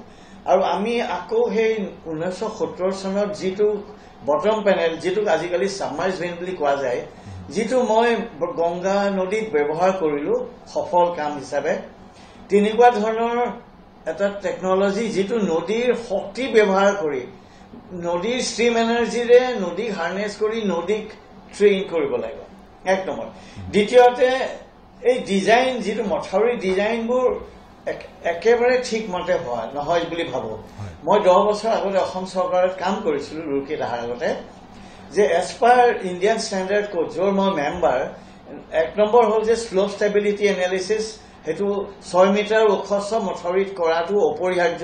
আৰু আমি আকৌ সেই 1970 চনত যিটো বটম পেনেল যিটো আজিকালি সাবমাৰ্জ ভেন বুলি কোৱা যায় যিটো মই গংগা নদীত ব্যৱহাৰ কৰিলো সফল কাম হিচাপে তেনেকুৱা ধৰণৰ এটা টেকনলজি যিটো নদীৰ শক্তি ব্যৱহাৰ কৰি নদীৰ ষ্ট্ৰীম এনাৰ্জিৰে নদী হাৰ্নেছ কৰি নদীক ট্ৰেইন কৰিব লাগিব এক নম্বৰ দ্বিতীয়তে এই ডিজাইন যিটো মথাউৰি ডিজাইনবোৰ একেবাৰে ঠিক মতে হোৱা নহয় বুলি ভাবো মই 10 বছৰ আগতে অসম চৰকাৰত কাম কৰিছিলো ৰুকি দাহাৰ আগতে যে as per Indian standard code য'ৰ মই মেম্বাৰ এক নম্বৰ হ'ল যে স্লোপ ষ্টেবিলিটি এনালিচিছ হেতু 6 মিটাৰ ওখ মথাউৰিত কৰাটো অপৰিহাৰ্য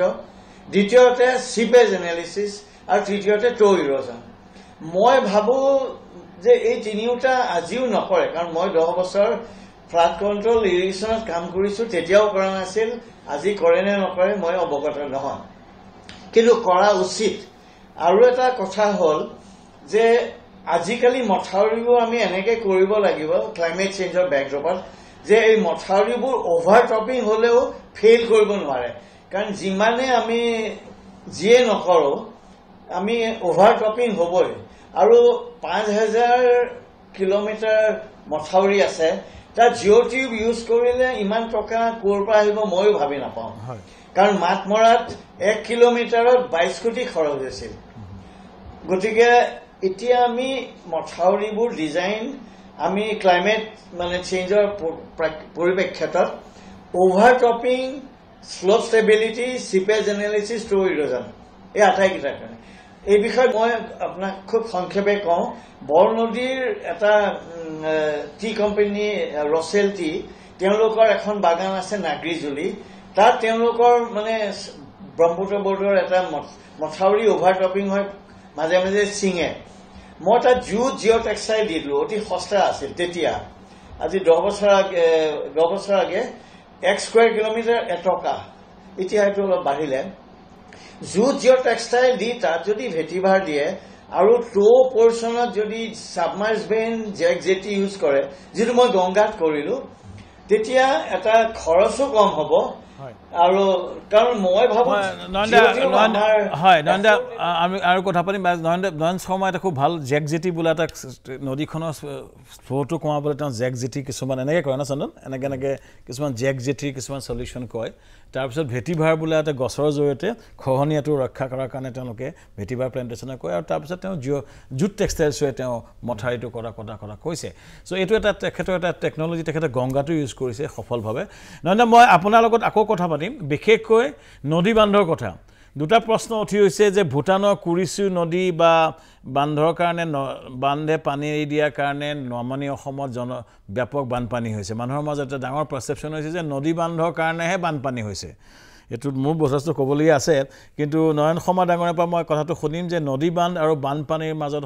দ্বিতীয়তে সিপেজ এনালিচিছ আৰু তৃতীয়তে টো ইৰোজন মই ভাবো যে এই তিনিওটা আজিও নকৰে কাৰণ মই 10 বছৰ ফ্লাড কন্ট্ৰোল ইৰিগেশ্যনত কাম কৰিছো তেতিয়াও কৰা নাছিল আজি কৰে নে নকৰে মই অৱগত নহয় কিন্তু কৰা উচিত আৰু এটা কথা হ'ল যে আজিকালি মথাউৰিবোৰ আমি এনেকৈ কৰিব লাগিব ক্লাইমেট চেঞ্জৰ বেকড্ৰপত যে এই মথাউৰিবোৰ অভাৰটপিং হ'লেও ফেইল কৰিব নোৱাৰে কাৰণ যিমানে আমি যিয়ে নকৰো আমি অভাৰটপিং হ'বই আৰু 5000 কিলোমিটাৰ মথাউৰি আছে তাত জিঅ' টিউব ইউজ কৰিলে ইমান টকা ক'ৰ পৰা আহিব ময়ো ভাবি নাপাওঁ কাৰণ মাতমৰাত 1 কিলোমিটাৰত 22 কোটি খৰচ হৈছিল গতিকে এতিয়া আমি মথাউৰিবোৰ ডিজাইন আমি ক্লাইমেট মানে চেঞ্জৰ পৰিপ্ৰেক্ষিতত অভাৰটপিং শ্লোপ ষ্টেবিলিটি চিপেজ এনালিচিছ ট্ৰু ইৰোজন এই আটাইকেইটাৰ কাৰণে এই বিষয়ে মই আপোনাক খুব সংক্ষেপে কওঁ বৰ নদীৰ এটা টি কোম্পানী ৰছেল টি তেওঁলোকৰ এখন বাগান আছে নাগৰিজুলি তাত তেওঁলোকৰ মানে ব্ৰহ্মপুত্ৰ বৰ্ডৰ এটা মথাউৰি অভাৰটপিং হয় মাজে মাজে ছিঙে মই তাত জিঅ' টেক্সটাইল দিলোঁ অতি সস্তা আছিল তেতিয়া আজি 10 বছৰ আগে 1 স্কোয়াৰ কিলোমিটাৰ 1 টকা এতিয়া এইটো অলপ বাঢ়িলে জিঅ' টেক্সটাইল দি তাত যদি ভেটিভাৰ দিয়ে আৰু টো পৰ্চনত যদি সাবমাৰ্জবেল জেটি ইউজ কৰে যিটো মই গংগাত কৰিলোঁ তেতিয়া এটা খৰচো কম হ'ব আৰু কাৰণ মই ভাবোঁ নয়নদা আমি আৰু কথা পাতিম নয়ন শৰ্মা এটা খুব ভাল জেটি বোলা এটা নদীখনৰ ফ্ল'টো কমাবলৈ তেওঁ জেটি কিছুমান এনেকৈ কয় ন চন্দন এনেকৈ কিছুমান জেটিৰ কিছুমান চলিউশ্যন কয় তাৰপিছত ভেটিভাৰ বোলা এটা গছৰ জৰিয়তে খহনীয়াটো ৰক্ষা কৰাৰ কাৰণে তেওঁলোকে ভেটিভাৰ প্লেণ্টেশ্যনে কয় আৰু তাৰপিছত তেওঁ জুট টেক্সটাইলছৰে তেওঁ মথাউৰিটো কৰা কৈছে চ' এইটো এটা তেখেতৰ এটা টেকন'লজি তেখেতে গংগাটো ইউজ কৰিছে সফলভাৱে নয়নদা মই আপোনাৰ লগত আকৌ কথা পাতিম বিশেষকৈ নদী বান্ধৰ কথা দুটা প্ৰশ্ন উঠি হৈছে যে ভূটানৰ কুৰিচু নদী বা বান্ধৰ কাৰণে বান্ধে পানী এৰি দিয়াৰ কাৰণে নামনি অসমত ব্যাপক বানপানী হৈছে মানুহৰ মাজত এটা ডাঙৰ পাৰচেপশ্যন হৈছে যে নদী বান্ধৰ কাৰণেহে বানপানী হৈছে এইটোত মোৰ যথেষ্ট ক'বলগীয়া আছে কিন্তু নয়ন শৰ্মা ডাঙৰীয়াৰ পৰা মই কথাটো শুনিম যে নদী বান্ধ আৰু বানপানীৰ মাজত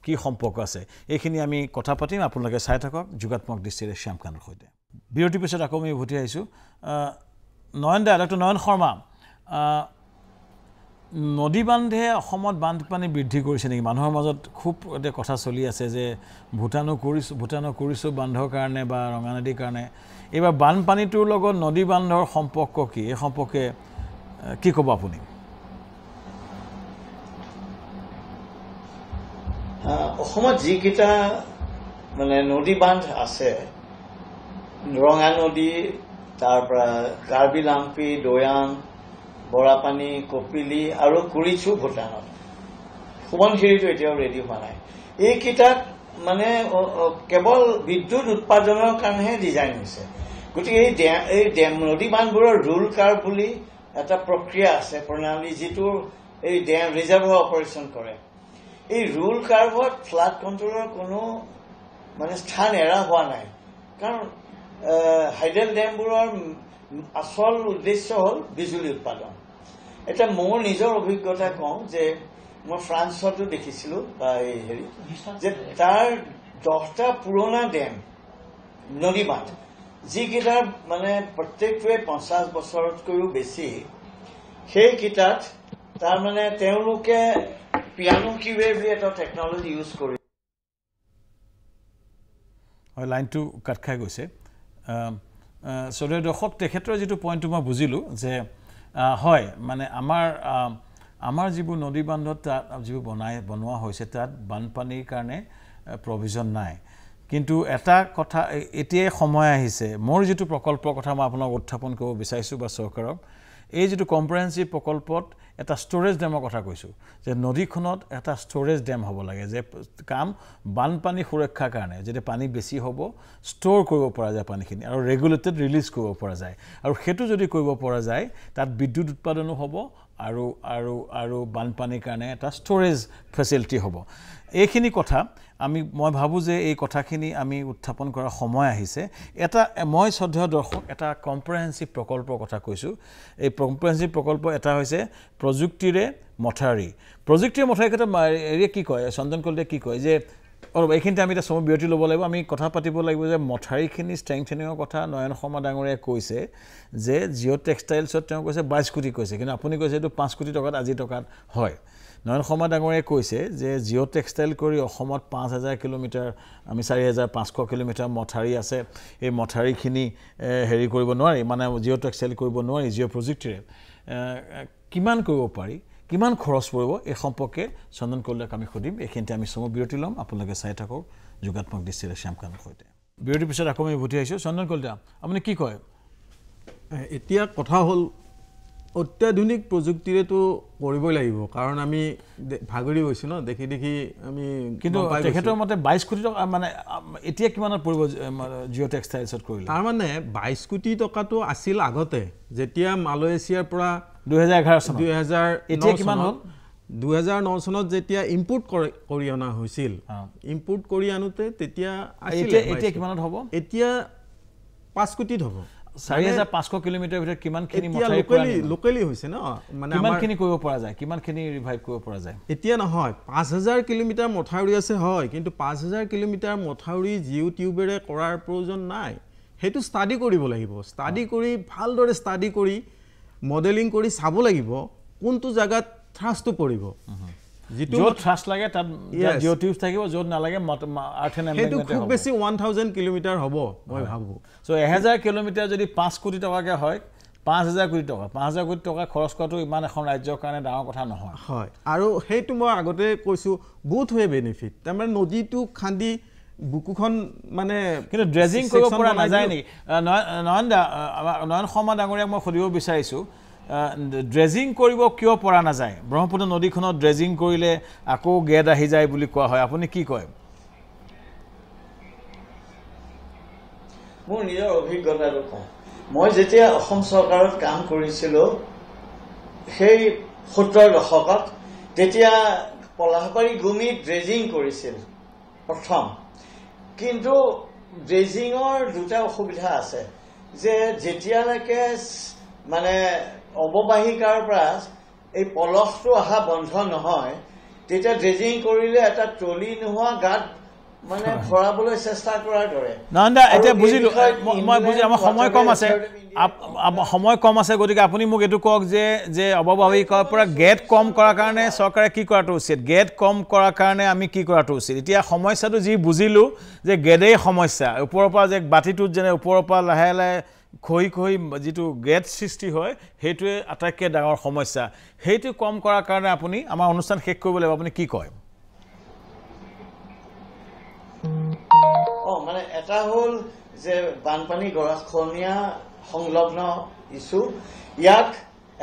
কি সম্পৰ্ক আছে এইখিনি আমি কথা পাতিম আপোনালোকে চাই থাকক যোগাত্মক দৃষ্টিৰে শ্যামকান্তৰ সৈতে বিৰতিৰ পিছত আকৌ আমি উভতি আহিছোঁ ডক্টৰ নয়ন শৰ্মা নদী বান্ধে অসমত বানপানী বৃদ্ধি কৰিছে নেকি মানুহৰ মাজত খুব এটা কথা চলি আছে যে ভূটানৰ কুৰিচু বান্ধৰ কাৰণে বা ৰঙা নদীৰ কাৰণে এইবাৰ বানপানীটোৰ লগত নদী বান্ধৰ সম্পৰ্ক কি এই সম্পৰ্কে কি ক'ব আপুনি অসমত যিকেইটা মানে নদী বান্ধ আছে ৰঙা নদী তাৰপৰা কাৰ্বি লাংপি দৈয়াং বৰাপানী কপিলি আৰু কুৰিচু ভূটানত সোৱণশিৰিটো এতিয়াও ৰেডি হোৱা নাই এইকেইটাত মানে কেৱল বিদ্যুৎ উৎপাদনৰ কাৰণেহে ডিজাইন হৈছে গতিকে এই নদী বান্ধবোৰৰ ৰুল কাৰ্ভ বুলি এটা প্ৰক্ৰিয়া আছে প্ৰণালী যিটো এই ৰিজাৰ্ভাৰ অপাৰেশ্যন কৰে এই ৰুল কাৰ্ভত ফ্লাড কণ্ট্ৰলৰ কোনো মানে স্থান এৰা হোৱা নাই কাৰণ হাইডেল ডেমবোৰৰ আচল উদ্দেশ্য হ'ল বিজুলী উৎপাদন এটা মোৰ নিজৰ অভিজ্ঞতা কওঁ যে মই ফ্ৰান্সতো দেখিছিলোঁ বা এই হেৰি যে তাৰ 10টা পুৰণা ডেম নদী বান্ধ যিকেইটাৰ মানে প্ৰত্যেকটোৱে 50 বছৰতকৈও বেছি সেইকেইটাত তাৰমানে তেওঁলোকে পিয়ানো কিউৱে বুলি এটা টেকন'লজি ইউজ কৰি হয় লাইনটো কাট খাই গৈছে দৰ্শক তেখেতৰ যিটো পইণ্টটো মই বুজিলোঁ যে হয় মানে আমাৰ যিবোৰ নদী বান্ধত তাত যিবোৰ বনোৱা হৈছে তাত বানপানীৰ কাৰণে প্ৰভিজন নাই কিন্তু এটা কথা এতিয়াই সময় আহিছে মোৰ যিটো প্ৰকল্পৰ কথা মই আপোনাক উত্থাপন কৰিব বিচাৰিছোঁ বা চৰকাৰক এই যিটো কম্প্ৰেহেনচিভ প্ৰকল্পত এটা ষ্ট'ৰেজ ডেমৰ কথা কৈছোঁ যে নদীখনত এটা ষ্ট'ৰেজ ডেম হ'ব লাগে যে কাম বানপানী সুৰক্ষাৰ কাৰণে যেতিয়া পানী বেছি হ'ব ষ্ট'ৰ কৰিব পৰা যায় পানীখিনি আৰু ৰেগুলেটেড ৰিলিজ কৰিব পৰা যায় আৰু সেইটো যদি কৰিব পৰা যায় তাত বিদ্যুৎ উৎপাদনো হ'ব আৰু বানপানীৰ কাৰণে এটা ষ্ট'ৰেজ ফেচিলিটি হ'ব এইখিনি কথা মই ভাবোঁ যে এই কথাখিনি আমি উত্থাপন কৰাৰ সময় আহিছে এটা মই শ্ৰদ্ধেয় দৰ্শক এটা কম্প্ৰেহেনচিভ প্ৰকল্পৰ কথা কৈছোঁ এই কম্প্ৰেহেনচিভ প্ৰকল্প এটা হৈছে প্ৰযুক্তিৰে মথাউৰি ক্ষেত্ৰত এৰিয়ে কি কয় চন্দন কলিতাই কি কয় যে এইখিনিতে আমি এটা সময় বিৰতি ল'ব লাগিব আমি কথা পাতিব লাগিব যে মথাউৰিখিনি ষ্ট্ৰেংথেনিঙৰ কথা নয়ন শৰ্মা ডাঙৰীয়াই কৈছে যে জিঅ' টেক্সটাইলছত তেওঁ কৈছে 22 কোটি কৈছে কিন্তু আপুনি কৈছে এইটো 5 কোটি টকাত আজি টকাত হয় নয়ন শৰ্মা ডাঙৰীয়াই কৈছে যে জিঅ' টেক্সটাইল কৰি অসমত 5000 কিলোমিটাৰ আমি 4500 কিলোমিটাৰ মথাউৰি আছে এই মথাউৰিখিনি হেৰি কৰিব নোৱাৰি মানে জিঅ' টেক্সটাইল কৰিব নোৱাৰি জিঅ' প্ৰযুক্তিৰে কিমান কৰিব পাৰি কিমান খৰচ পৰিব এই সম্পৰ্কে চন্দন কলিতাক আমি সুধিম এইখিনিতে আমি সময় বিৰতি ল'ম আপোনালোকে চাই থাকক যোগাত্মক দৃষ্টিৰে শ্যামকান্তৰ সৈতে বিৰতিৰ পিছত আকৌ আমি উভতি আহিছোঁ চন্দন কলিতা আপুনি কি কয় এতিয়া কথা হ'ল অত্যাধুনিক প্ৰযুক্তিৰেতো কৰিবই লাগিব কাৰণ আমি ভাগৰি গৈছো ন দেখি দেখি আমি কিন্তু তেখেতৰ মতে 22 কোটি টকা মানে এতিয়া কিমানত পৰিব জিঅ' টেক্সটাইলছত কৰিলে তাৰ মানে 22 কোটি টকাটো আছিল আগতে যেতিয়া মালয়েছিয়াৰ পৰা 2011 চনত 2000 এতিয়া কিমান হ'ল 2009 চনত যেতিয়া ইম্পোৰ্ট কৰি অনা হৈছিল ইম্পোৰ্ট কৰি আনোতে তেতিয়া আছিল এতিয়া কিমানত হ'ব এতিয়া 5 কোটিত হ'ব 4500 কিলোমিটাৰ ভিতৰত কিমানখিনি মথাউৰি লোকেলি হৈছে ন মানে কিমানখিনি কৰিব পৰা যায় কিমানখিনি ৰিভাইভ কৰিব পৰা যায় এতিয়া নহয় 5000 কিলোমিটাৰ মথাউৰি আছে হয় কিন্তু 5000 কিলোমিটাৰ মথাউৰি জিঅ' টিউবেৰে কৰাৰ প্ৰয়োজন নাই হেতু ষ্টাডি কৰিব লাগিব ষ্টাডি কৰি ভালদৰে ষ্টাডি কৰি মডেলিং কৰি চাব লাগিব কোনটো জায়গাত থ্ৰাষ্টটো পৰিব যিটো থ্ৰাষ্ট লাগে তাত জিঅ' টিউব থাকিব য'ত নালাগে আৰ্থ এণ্ড এম্বেংমেণ্ট খুব বেছি 1000 কিলোমিটাৰ হ'ব মই ভাবো সো 1000 কিলোমিটাৰ যদি 5 কোটি টকাকে হয় 5000 কোটি টকা 5000 কোটি টকা খৰচ কৰাটো ইমান এখন ৰাজ্যৰ কাৰণে ডাঙৰ কথা নহয় হয় আৰু সেইটো মই আগতে কৈছো বহুত হে বেনিফিট তাৰমানে নদীটো খান্দি বুকুখন মানে কিন্তু ড্ৰেজিং কৰিব পৰা নাযায় নেকি নয়ন শৰ্মা ডাঙৰীয়াক মই সুধিব বিচাৰিছো ড্ৰেজিং কৰিব কিয় পৰা নাযায় ব্ৰহ্মপুত্ৰ নদীখনত ড্ৰেজিং কৰিলে আকৌ গেদ আহি যায় বুলি কোৱা হয় আপুনি কি কয় মোৰ নিজৰ অভিজ্ঞতাটো কওঁ মই যেতিয়া অসম চৰকাৰত কাম কৰিছিলোঁ সেই 70 দশকত তেতিয়া পলাশবাৰী গুমি ড্ৰেজিং কৰিছিল প্ৰথম কিন্তু ড্ৰেজিঙৰ দুটা অসুবিধা আছে যে যেতিয়ালৈকে মানে অৱবাহিকাৰ পৰা এই পলসটো অহা বন্ধ নহয় তেতিয়া ড্ৰেজিং কৰিলে এটা টলি নোহোৱা গাত মানে ভৰাবলৈ চেষ্টা কৰাৰ দৰে নন্দা এতিয়া বুজিলো মই বুজি আমাৰ সময় কম আছে গতিকে আপুনি মোক এটো কক যে অৱবাহিকাৰ পৰা গেট কম কৰাৰ কাৰণে চৰকাৰে কি কৰাটো উচিত গেট কম কৰাৰ কাৰণে আমি কি কৰাটো উচিত এতিয়া সমস্যাটো যি বুজিলো যে গেডেই সমস্যা ওপৰৰ পৰা যে বাতিটোত যেনে ওপৰৰ পৰা লাহে লাহে খৈ যেটো গেট সৃষ্টি হয় হেতুৱে আটাইতকৈ ডাঙৰ সমস্যা হেতু কম কৰাৰ কাৰণে আপুনি আমাৰ অনুষ্ঠান শেষ কৰিব লাগিব আপুনি কি কয় মানে এটা হল যে বানপানী গৰাখহনীয়া সংলগ্ন ইস্যু ইয়াক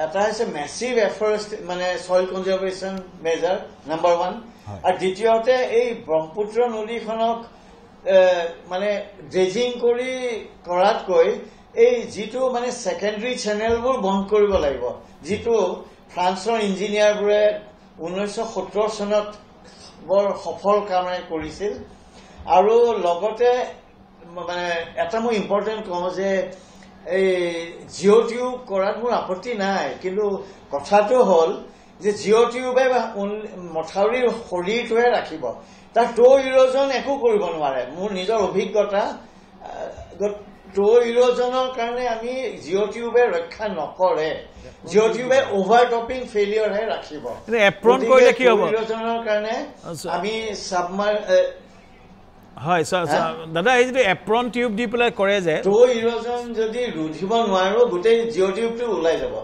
এটা হৈছে মেসিভ এফৰেষ্ট মানে সয়েল কনজাৰভেশ্যন মেজাৰ নাম্বাৰ 1 আৰু দ্বিতীয়তে এই ব্ৰহ্মপুত্ৰ নদীখনক মানে ড্ৰেজিং কৰি কৰাতকৈ এই যিটো মানে সেকেন্ডাৰী চেনেলবোৰ বন্ধ কৰিব লাগিব যিটো ফ্ৰান্সৰ ইঞ্জিনিয়াৰবোৰে 1970 চনত বৰ সফল কামে কৰিছিল আৰু লগতে মানে এটা মই ইম্পৰ্টেন্ট কওঁ যে এই জিঅ' টিউব কৰাত মোৰ আপত্তি নাই কিন্তু কথাটো হ'ল যে জিঅ' টিউবে মথাউৰিৰ শৰীৰটোহে ৰাখিব তাৰ টো ইৰোজন একো কৰিব নোৱাৰে মোৰ নিজৰ অভিজ্ঞতা টো ইৰোজনৰ কাৰণে আমি জিঅ' টিউবে ৰক্ষা নকৰে জিঅ' টিউবে অভাৰটপিং ফেইলিয়ৰ হে ৰাখিব এপ্ৰন কৰিলে কি হ'ব ইৰোজনৰ কাৰণে আমি সাবমাৰ হয় দাদা এই যে এপ্ৰন টিউব দি পেলাই কৰে যে টো ইৰোজন যদি ৰুধিব নোৱাৰো গোটেই জিঅ' টিউবটো ওলাই যাব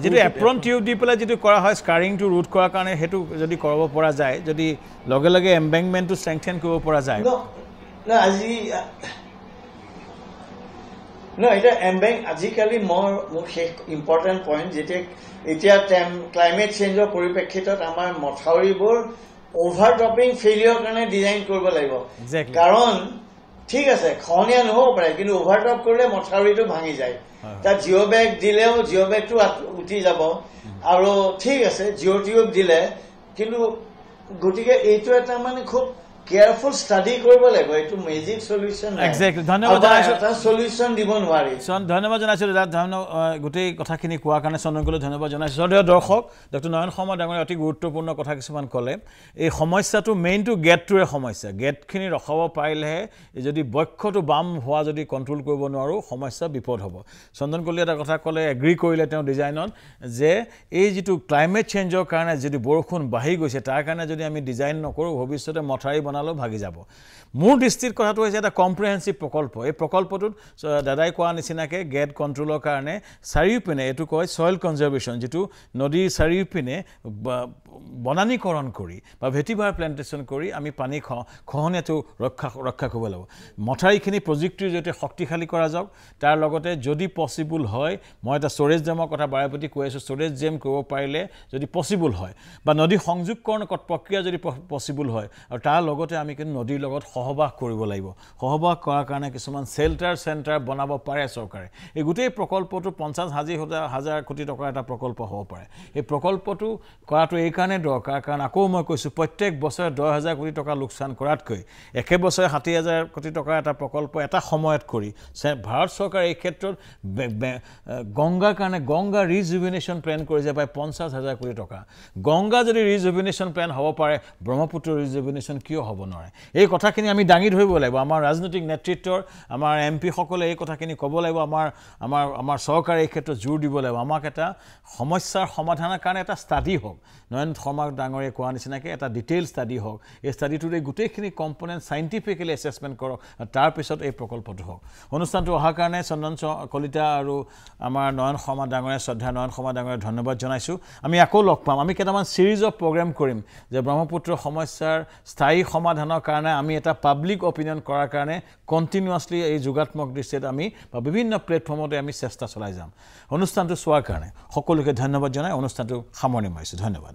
যেটো এপ্ৰন টিউব দি পেলাই যেটো কৰা হয় স্কাৰিংটো ৰুট কৰাৰ কাৰণে হেতু যদি কৰিব পৰা যায় যদি লগে লগে এম্বেংমেন্টটো স্ট্ৰেংথেন কৰিব পৰা যায় না আজি না এটা এম্বেং আজিকালি মোৰ শেষ ইম্পৰ্টেন্ট পইণ্ট যেতে এতিয়া ক্লাইমেট চেঞ্জৰ পৰিপ্ৰেক্ষিতত আমাৰ মথাউৰিবোৰ অভাৰটপিং ফেইলিয়ৰ কাৰণে ডিজাইন কৰিব লাগিব কাৰণ ঠিক আছে খহনীয়া নহ'ব পাৰে কিন্তু অভাৰটপ কৰিলে মথাউৰিটো ভাঙি যায় তাত জিঅ' বেগ দিলেও জিঅ' বেগটো উঠি যাব আৰু ঠিক আছে জিঅ' টিউব দিলে কিন্তু গতিকে এইটো এটা মানে খুব কেয়াৰফুল ষ্টাডি কৰিব লাগিব এইটো মেজিক সলিউশন নাই এক্স্যাক্টলি ধন্যবাদ জনাইছো এটা সলিউশন দিব নোৱাৰি ধন্যবাদ জনাইছো গোটেই কথাখিনি কোৱাৰ কাৰণে চন্দনকলৈ ধন্যবাদ জনাইছো যদিও দৰ্শক ডক্টৰ নয়ন শৰ্মা ডাঙৰীয়া অতি গুৰুত্বপূৰ্ণ কথা কিছুমান ক'লে এই সমস্যাটো মেইনটো গেটটোৰে সমস্যা গেটখিনি ৰখাব পাৰিলেহে যদি বক্ষটো বাম হোৱা যদি কণ্ট্ৰোল কৰিব নোৱাৰো সমস্যা বিপদ হ'ব চন্দনকলৈ এটা কথা ক'লে এগ্ৰি কৰিলে তেওঁ ডিজাইনত যে এই যেটো ক্লাইমেট চেঞ্জৰ কাৰণে যদি বৰষুণ বাঢ়ি গৈছে তাৰ কাৰণে যদি আমি ডিজাইন নকৰো ভৱিষ্যতে মথাউৰি বনালেও ভাগি যাব মোৰ দৃষ্টিৰ কথাটো হৈছে এটা কম্প্ৰিহেনসিভ প্ৰকল্প এই প্ৰকল্পটোত দাদাই কোৱা নিচিনাকে গেট কণ্ট্ৰোলৰ কাৰণে চাৰিওপিনে এটো কয় সয়েল কনজাৰভেশ্যন যেটো নদীৰ চাৰিওপিনে বনানীকৰণ কৰি বা ভেটিভাৰ প্লেণ্টেশ্যন কৰি আমি পানী খহনীয়াটো ৰক্ষা কৰিব লাগিব মথাউৰিখিনি প্ৰযুক্তিৰ জৰিয়তে শক্তিশালী কৰা যাওক তাৰ লগতে যদি পচিবল হয় মই এটা ষ্ট'ৰেজ ডেমৰ কথা বাৰেপতি কৈ আছোঁ ষ্ট'ৰেজ ডেম কৰিব পাৰিলে যদি পচিবল হয় বা নদী সংযোগকৰণ প্ৰক্ৰিয়া যদি পচিবল হয় আৰু তাৰ লগতে আমি কিন্তু নদীৰ লগত সহবাস কৰিব লাগিব সহবাস কৰাৰ কাৰণে কিছুমান শেল্টাৰ চেণ্টাৰ বনাব পাৰে চৰকাৰে এই গোটেই প্ৰকল্পটো 50,000 কোটি টকাৰ এটা প্ৰকল্প হ'ব পাৰে এই প্ৰকল্পটো কৰাটো এই কাৰণে দৰকাৰ কাৰণ আকৌ মই কৈছোঁ প্ৰত্যেক বছৰে 10,000 কোটি টকা লোকচান কৰাতকৈ একে বছৰে 60,000 কোটি টকাৰ এটা প্ৰকল্প এটা সময়ত কৰি ভাৰত চৰকাৰে এই ক্ষেত্ৰত গংগাৰ কাৰণে গংগা ৰিজুভিনেশ্যন প্লেন কৰিছে প্ৰায় 50,000 কোটি টকা গংগা যদি ৰিজুভিনেশ্যন প্লেন হ'ব পাৰে ব্ৰহ্মপুত্ৰ ৰিজুভিনেশ্যন কিয় হ'ব নোৱাৰে এই কথাখিনি আমি দাঙি ধৰিব লাগিব আমাৰ ৰাজনৈতিক নেতৃত্বৰ আমাৰ MP সকলে এই কথাখিনি ক'ব লাগিব আমাৰ চৰকাৰে এই ক্ষেত্ৰত জোৰ দিব লাগিব আমাক এটা সমস্যাৰ সমাধানৰ কাৰণে এটা ষ্টাডি হওক নয়ন শৰ্মা ডাঙৰীয়ে কোৱা নিচিনাকৈ এটা ডিটেইল ষ্টাডি হওক এই ষ্টাডিটোতে গোটেইখিনি কম্পনেণ্ট চাইণ্টিফিকেলি এছেছমেণ্ট কৰক তাৰপিছত এই প্ৰকল্পটো হওক অনুষ্ঠানটো অহাৰ কাৰণে চন্দন কলিতা আৰু আমাৰ নয়ন শৰ্মা ডাঙৰীয়া শ্ৰদ্ধা নয়ন শৰ্মা ডাঙৰীয়া ধন্যবাদ জনাইছোঁ আমি আকৌ লগ পাম আমি কেইটামান ছিৰিজ অফ প্ৰগ্ৰেম কৰিম যে ব্ৰহ্মপুত্ৰ সমস্যাৰ স্থায়ী সমাধানৰ কাৰণে আমি এটা পাব্লিক অপিনিয়ন কৰাৰ কাৰণে কণ্টিনিউৱাছলি এই যোগাত্মক দৃষ্টিত আমি বা বিভিন্ন প্লেটফৰ্মতে আমি চেষ্টা চলাই যাম অনুষ্ঠানটো চোৱাৰ কাৰণে সকলোকে ধন্যবাদ জনাই অনুষ্ঠানটো সামৰণি মাৰিছোঁ ধন্যবাদ